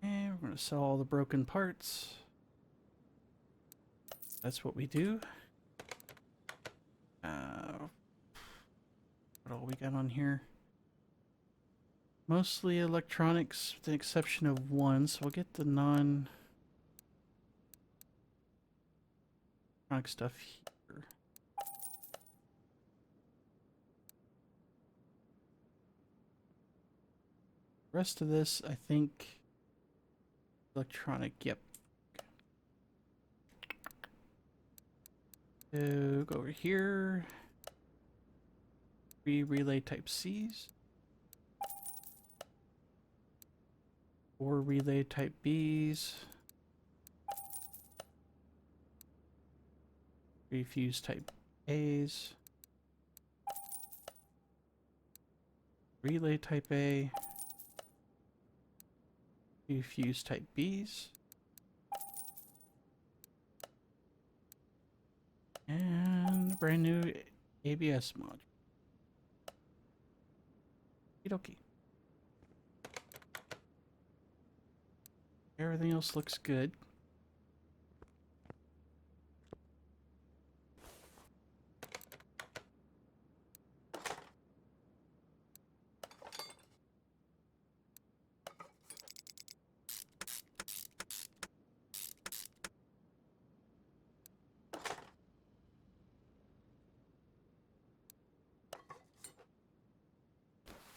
And we're going to sell all the broken parts. That's what we do. What all we got on here? Mostly electronics, with the exception of one, so we'll get the non-electronic stuff here. Rest of this, I think, electronic, yep. So go over here. 3 relay type C's. 4 relay type B's. 3 fuse type A's. Relay type A. 3 fuse type B's. And a brand new ABS module. Okie. Everything else looks good.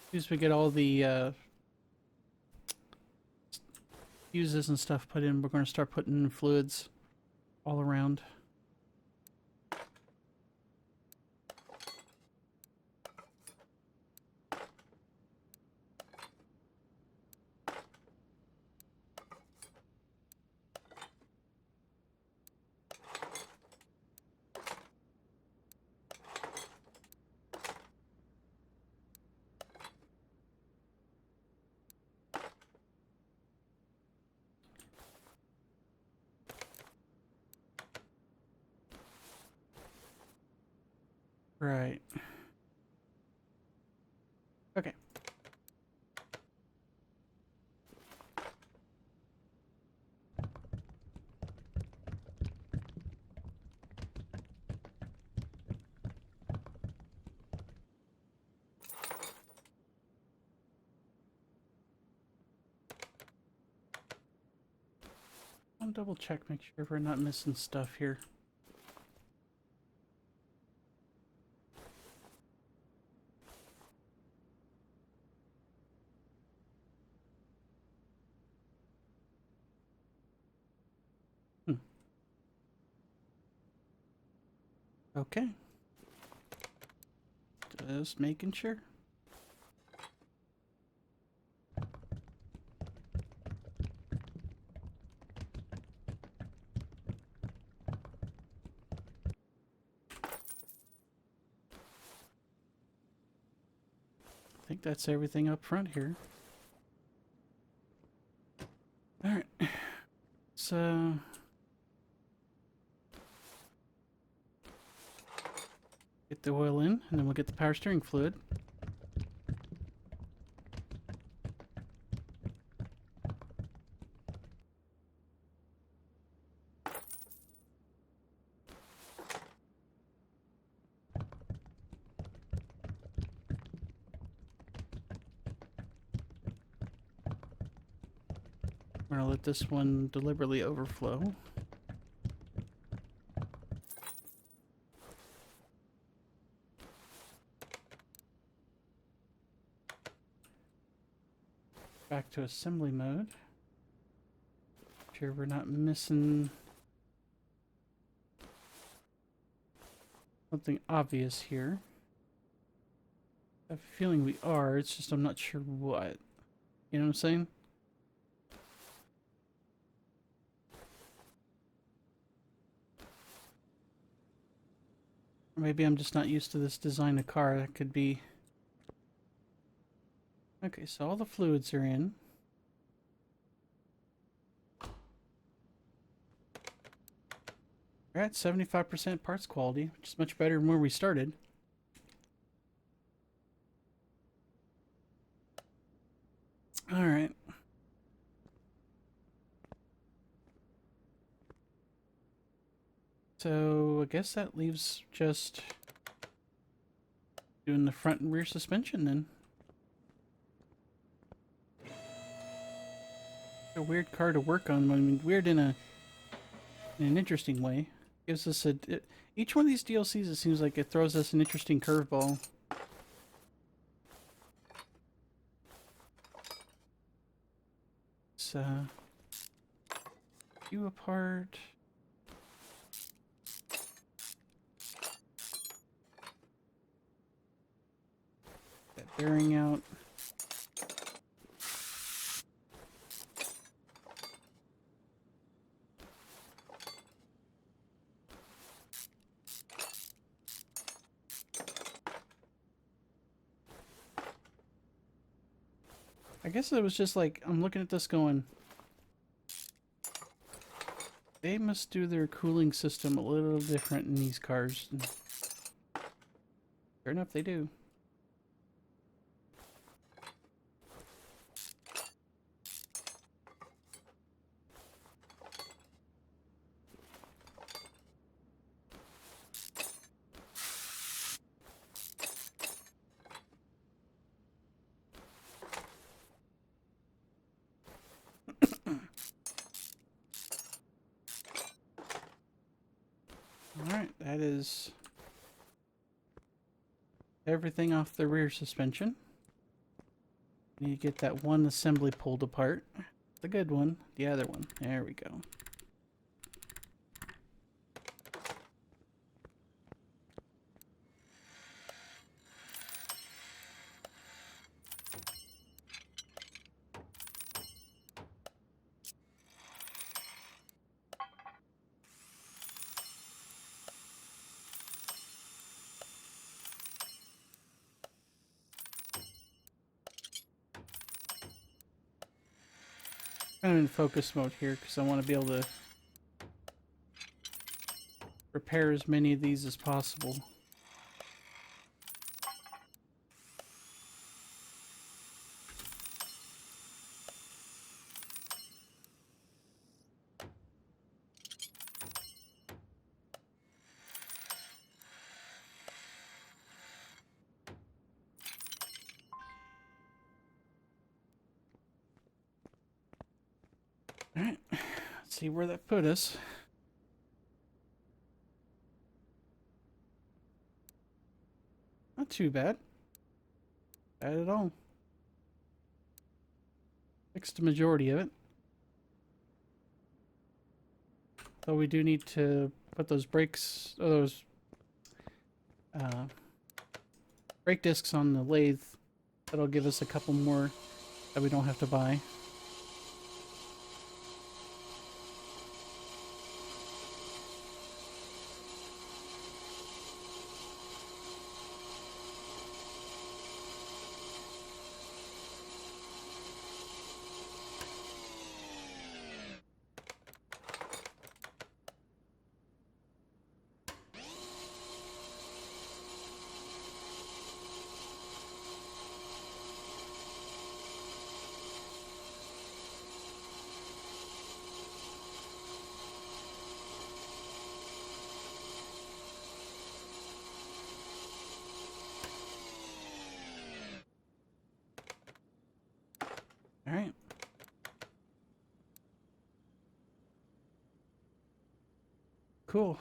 As soon as we get all the fuses and stuff put in, we're going to start putting in fluids all around. Right. Okay. I'll double check, make sure we're not missing stuff here. Okay. Just making sure. I think that's everything up front here. Alright. So get the oil in, and then we'll get the power steering fluid. We're gonna let this one deliberately overflow. Back to assembly mode. Make sure we're not missing something obvious here. I have a feeling we are, it's just I'm not sure what. You know what I'm saying? Maybe I'm just not used to this design of car. That could be... Okay, so all the fluids are in. We're at 75% parts quality, which is much better than where we started. Alright. So, I guess that leaves just doing the front and rear suspension then. A weird car to work on. I mean, weird in an interesting way. Gives us each one of these DLCs, it seems like it throws us an interesting curveball. It's you apart. That bearing out. I guess it was just like, I'm looking at this going, they must do their cooling system a little different in these cars. And sure enough, they do. Alright, that is everything off the rear suspension. You get that one assembly pulled apart. The good one, the other one. There we go. I'm in focus mode here because I want to be able to repair as many of these as possible. Alright, let's see where that put us. Not too bad. Bad at all. Fixed the majority of it. Though we do need to put those brakes, those brake discs on the lathe. That'll give us a couple more that we don't have to buy. Alright. Cool.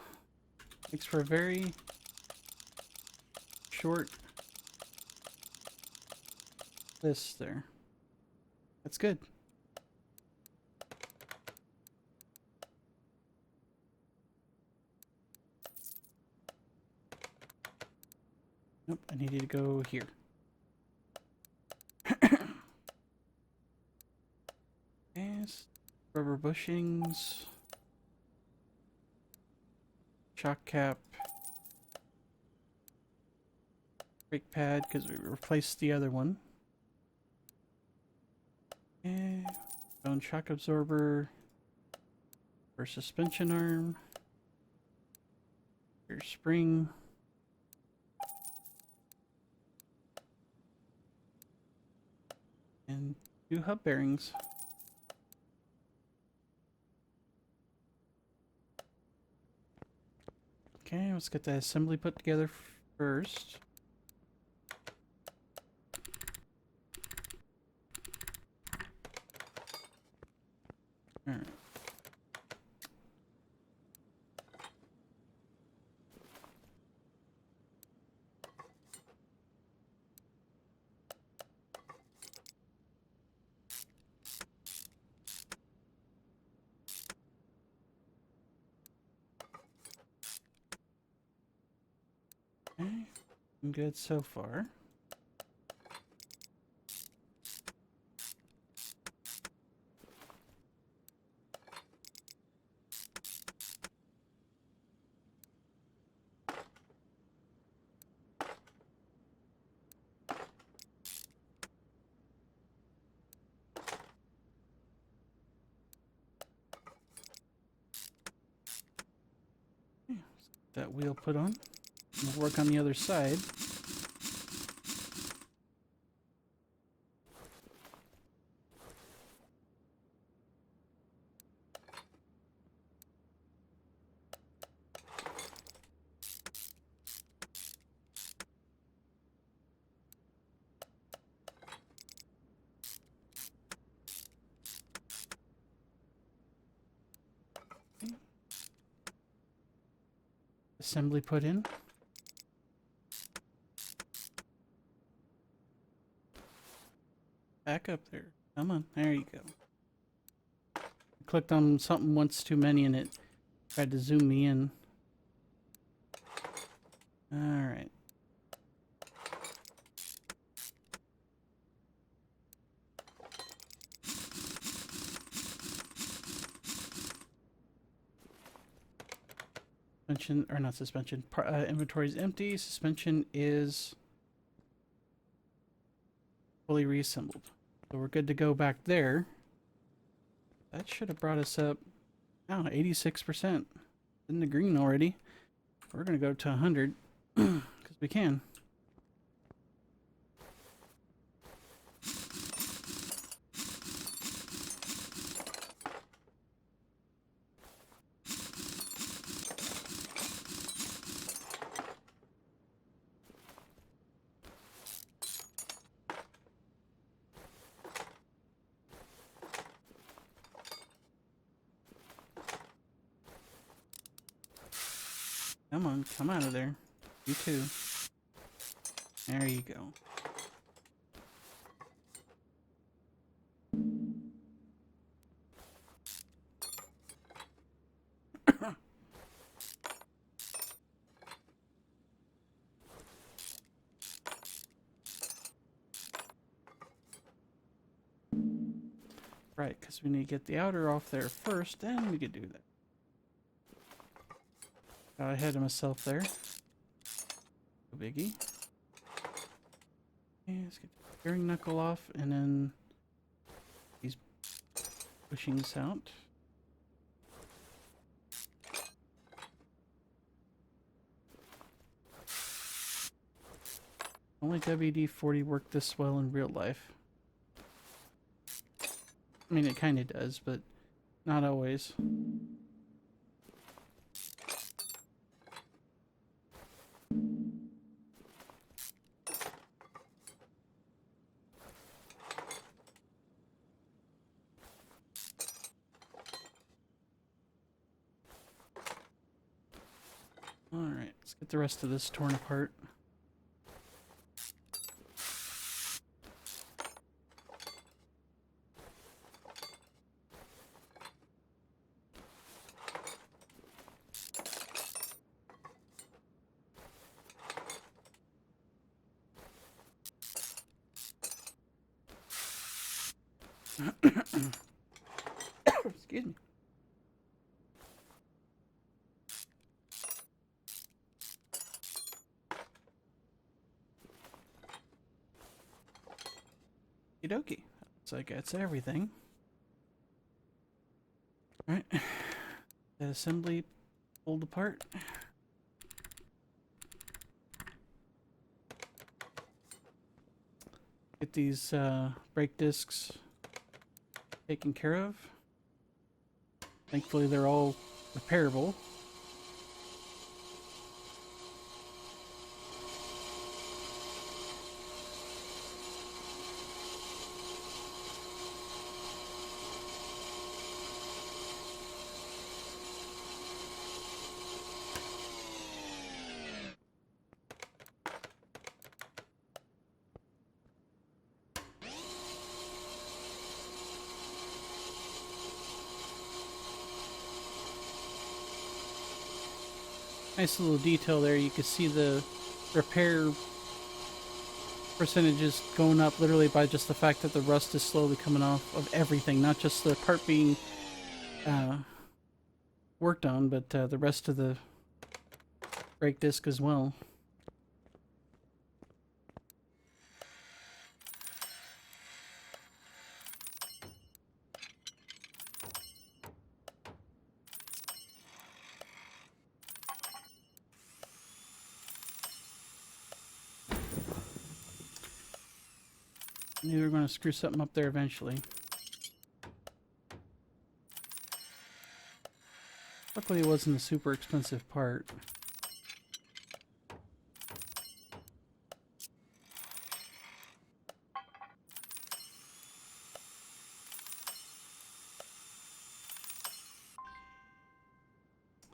Makes for a very short list there. That's good. Nope, I needed to go here. Yes. Rubber bushings. Shock cap. brake pad because we replaced the other one. Okay. Bone shock absorber for suspension arm. Rear spring. And 2 hub bearings. Okay, let's get the assembly put together first. Alright. Okay, I'm good so far. Okay, let's get that wheel put on. We'll work on the other side. Assembly put in. Back up there. Come on. There you go. I clicked on something once too many and it tried to zoom me in. Alright. Suspension, or not suspension, inventory is empty. Suspension is fully reassembled. So we're good to go back there. That should have brought us up, 86%. In the green already. We're going to go to 100 because we can. Come on, come out of there. You too. There you go. Right, because we need to get the outer off there first, then we could do that. Got ahead of myself there. No biggie. Okay, let's get the bearing knuckle off, and then these bushings out. Only WD-40 worked this well in real life. I mean, it kind of does, but not always. Alright, let's get the rest of this torn apart. Excuse me. Okie dokie. Looks like that's everything. Alright. That assembly pulled apart. Get these brake discs taken care of. Thankfully, they're all repairable. Nice little detail there. You can see the repair percentages going up literally by just the fact that the rust is slowly coming off of everything, not just the part being worked on, but the rest of the brake disc as well. Knew we were going to screw something up there eventually. Luckily it wasn't a super expensive part.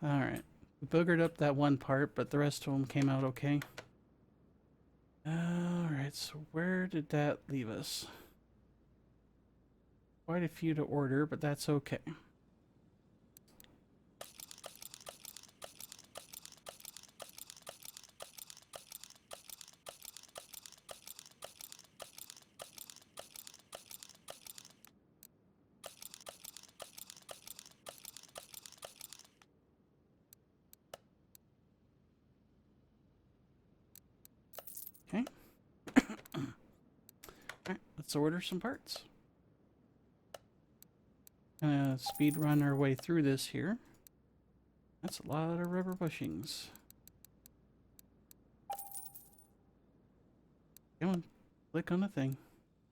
Alright. We boogered up that one part, but the rest of them came out okay. Alright, so where did that leave us? Quite a few to order, but that's okay. Okay. Alright, let's order some parts. Speed run our way through this here. That's a lot of rubber bushings. Come on, click on the thing.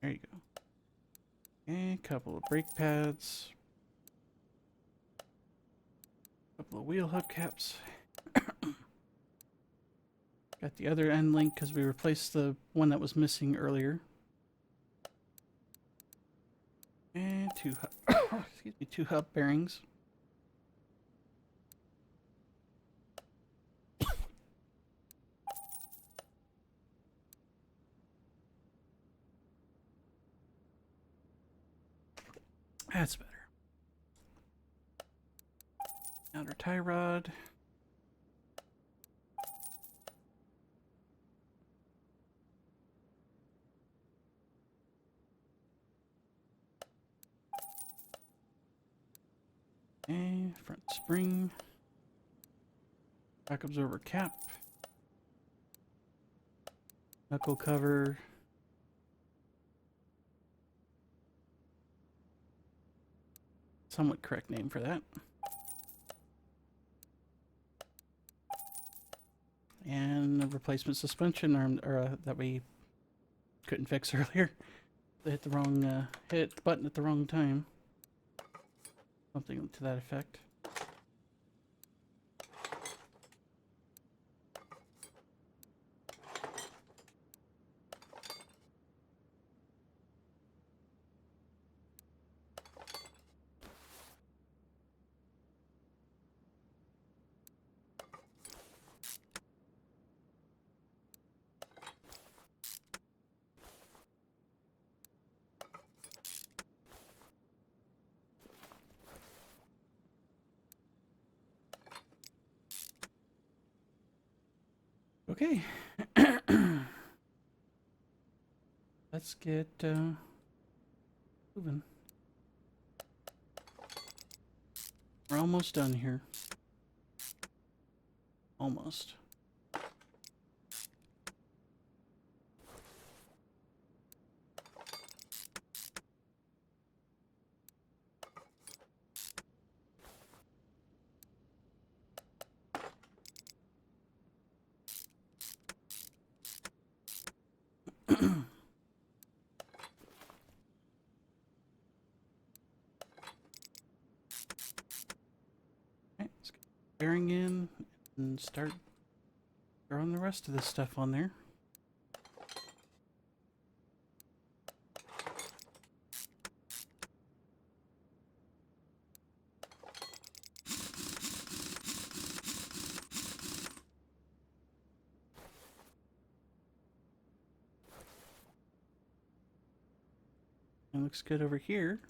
There you go. Okay, a couple of brake pads. A couple of wheel hubcaps. Got the other end link because we replaced the one that was missing earlier. And two hub bearings. That's better. Outer tie rod. And front spring. Shock absorber cap. Knuckle cover. Somewhat correct name for that. And a replacement suspension arm, that we couldn't fix earlier. They hit the wrong, hit the button at the wrong time. Something to that effect. Okay. Let's get moving. We're almost done here. Almost. bearing in and start throwing the rest of this stuff on there. It looks good over here.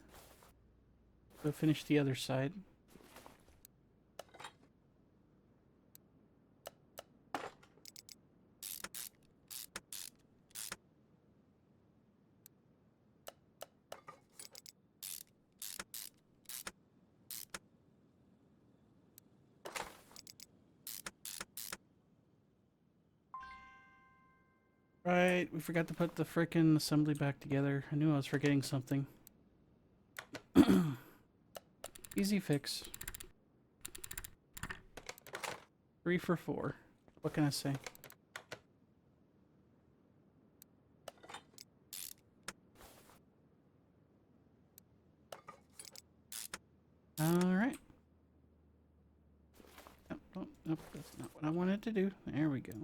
We'll finish the other side. Right, we forgot to put the frickin' assembly back together. I knew I was forgetting something. Easy fix. 3 for 4. What can I say? Alright. Nope, nope, nope, that's not what I wanted to do. There we go.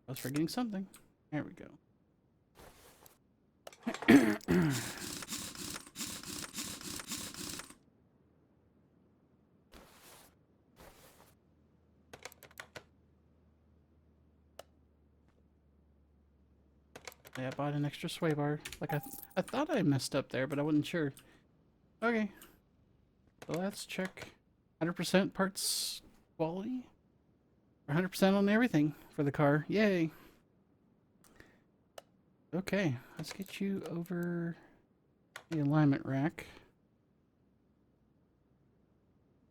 I was forgetting something. There we go. Yeah, I bought an extra sway bar. Like I thought I messed up there, but I wasn't sure. Okay. So let's check 100% parts quality. 100% on everything for the car. Yay. Okay, let's get you over the alignment rack.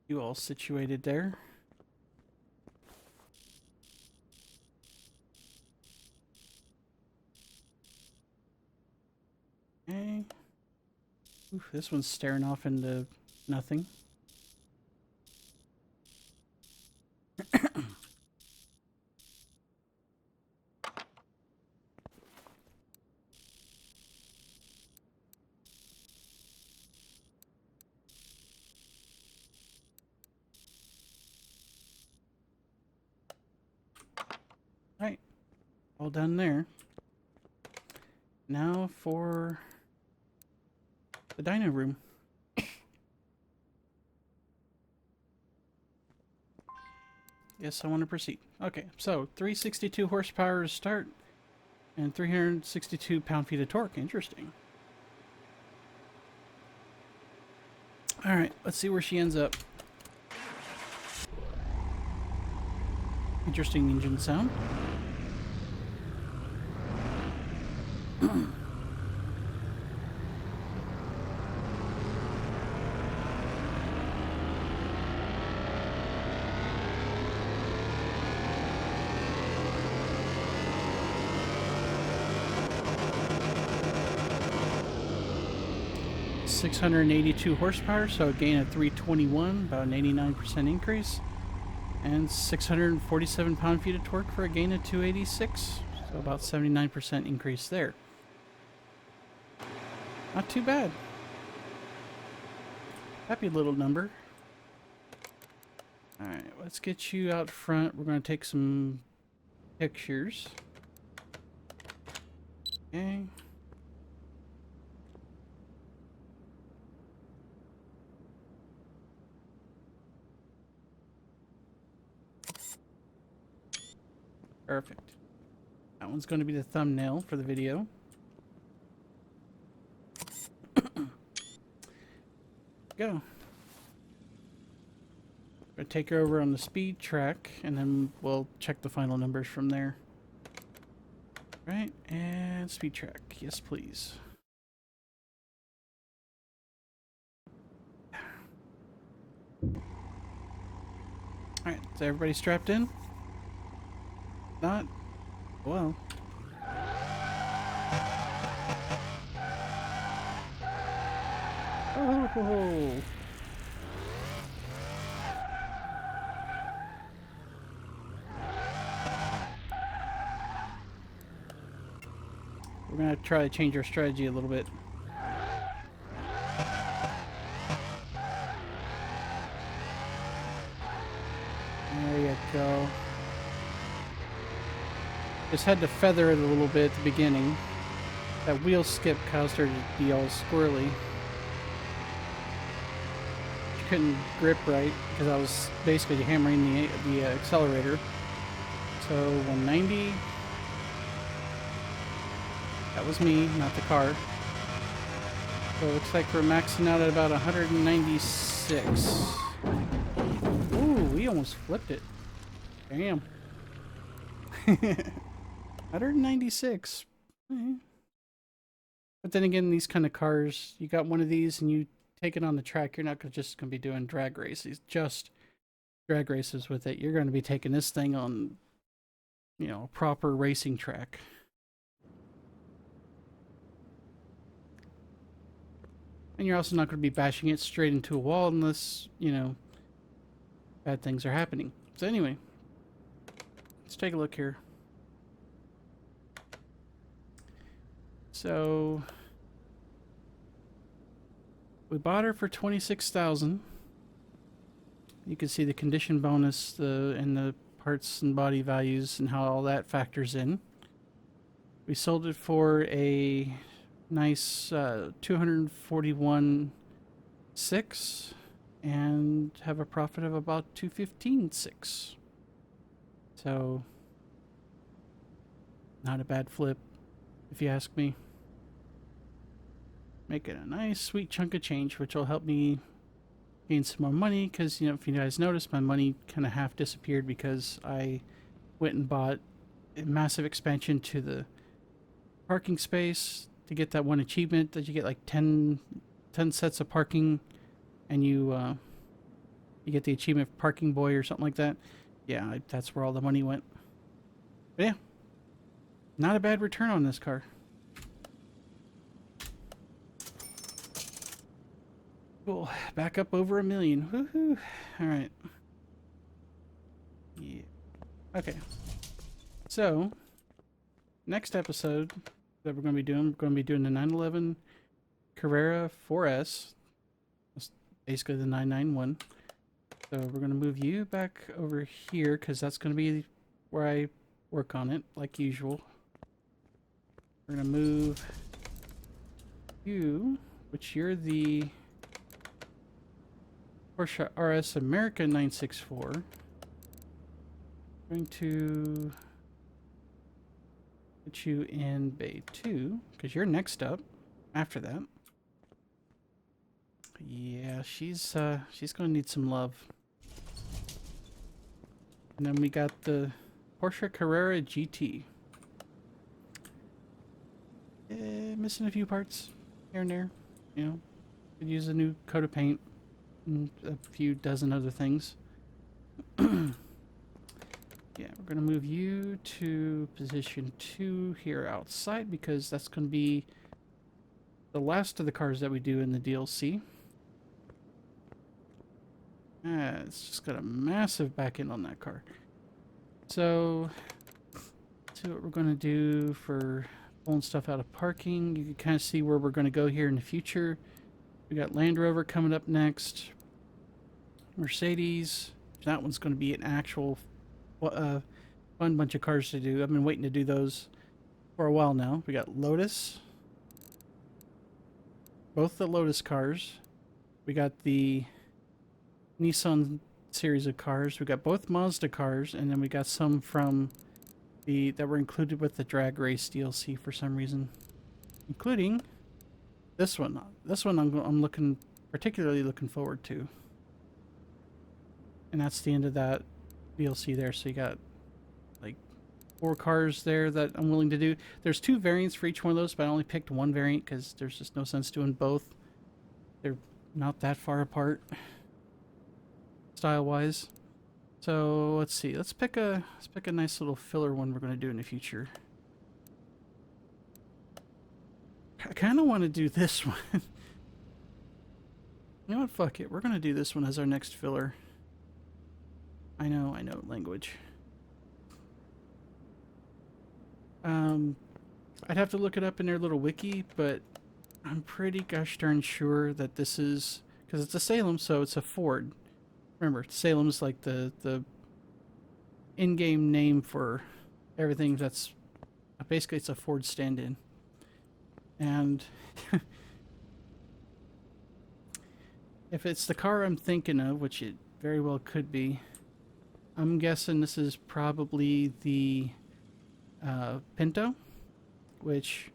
You all situated there. Okay. Oof, this one's staring off into nothing. Right, all done there. Now for the dyno room. Yes, I want to proceed. Okay, so 362 horsepower to start and 362 pound-feet of torque. Interesting. All right, let's see where she ends up. Interesting engine sound. 682 horsepower, so a gain of 321, about an 89% increase. And 647 pound-feet of torque for a gain of 286, so about 79% increase there. Not too bad. Happy little number. Alright, let's get you out front. We're going to take some pictures. Okay. Perfect. That one's going to be the thumbnail for the video. Go. Gonna take her over on the speed track, and then we'll check the final numbers from there. Right, and speed track. Yes, please. Alright, is everybody strapped in? Not? Well. Oh. we're gonna try to change our strategy a little bit. There you go. Just had to feather it a little bit at the beginning. That wheel skip caused her to be all squirrely. She couldn't grip right because I was basically hammering the accelerator. So 190. That was me, not the car. So it looks like we're maxing out at about 196. Ooh, we almost flipped it. Damn. 196. But then again, these kind of cars, you got one of these and you take it on the track, you're not just going to be doing drag races, just drag races with it. You're going to be taking this thing on, you know, a proper racing track. And you're also not going to be bashing it straight into a wall unless, you know, bad things are happening. So anyway, let's take a look here. So we bought her for $26,000. You can see the condition bonus, and the parts and body values and how all that factors in. We sold it for a nice 241.6 and have a profit of about 215.6. So not a bad flip, if you ask me. Make it a nice sweet chunk of change, which will help me gain some more money, because, you know, if you guys noticed, my money kind of half disappeared because I went and bought a massive expansion to the parking space to get that one achievement that you get like 10 sets of parking, and you get the achievement for parking boy or something like that. Yeah, that's where all the money went. But yeah, not a bad return on this car. Cool. Back up over 1 million. Woohoo. Alright. Yeah. Okay. So, next episode that we're going to be doing the 911 Carrera 4S. That's basically the 991. So we're going to move you back over here because that's going to be where I work on it, like usual. We're going to move you, which you're the Porsche RS America 964. Going to put you in Bay 2 because you're next up after that. Yeah, she's going to need some love. And then we got the Porsche Carrera GT. Missing a few parts here and there. You know, could use a new coat of paint and a few dozen other things. Yeah, we're going to move you to position 2 here outside because that's going to be the last of the cars that we do in the DLC. It's just got a massive back end on that car. So, let's see what we're going to do for pulling stuff out of parking. You can kind of see where we're going to go here in the future. We got Land Rover coming up next. Mercedes. That one's going to be an actual fun bunch of cars to do. I've been waiting to do those for a while now. We got Lotus. Both the Lotus cars. We got the Nissan series of cars. We got both Mazda cars, and then we got some from that were included with the Drag Race DLC for some reason, including this one. This one I'm particularly looking forward to, and that's the end of that DLC there. So you got like 4 cars there that I'm willing to do. There's 2 variants for each one of those, but I only picked one variant because there's just no sense doing both. They're not that far apart style-wise. So let's see. Let's pick a nice little filler one we're going to do in the future. I kind of want to do this one. You know what? Fuck it. We're going to do this one as our next filler. I know, language. I'd have to look it up in their little wiki, but I'm pretty gosh darn sure that this is, because it's a Salem, so it's a Ford. Remember, Salem's like the in-game name for everything that's basically it's a Ford stand-in. And if it's the car I'm thinking of, which it very well could be, I'm guessing this is probably the Pinto, which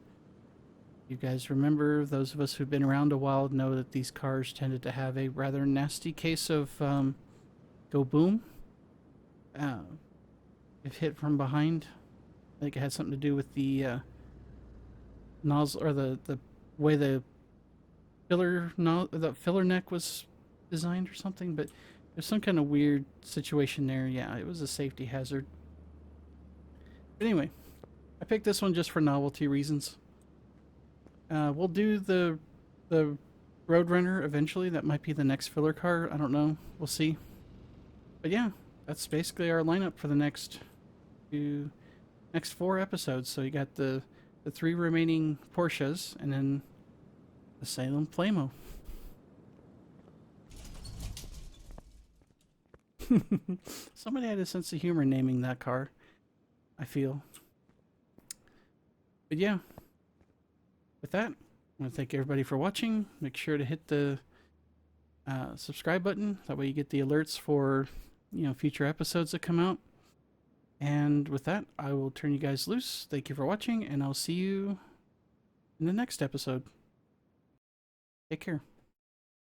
you guys remember, those of us who've been around a while know that these cars tended to have a rather nasty case of go boom. Uh, if hit from behind, I think it had something to do with the nozzle or the way the filler neck was designed or something. But there's some kind of weird situation there. Yeah, it was a safety hazard. But anyway, I picked this one just for novelty reasons. We'll do the Roadrunner eventually. That might be the next filler car. I don't know. We'll see. But yeah, that's basically our lineup for the next 4 episodes. So you got the 3 remaining Porsches and then the Salem Flamo. Somebody had a sense of humor naming that car, I feel. But yeah, with that, I want to thank everybody for watching. Make sure to hit the subscribe button. That way you get the alerts for future episodes that come out. And with that, I will turn you guys loose. Thank you for watching, and I'll see you in the next episode. Take care.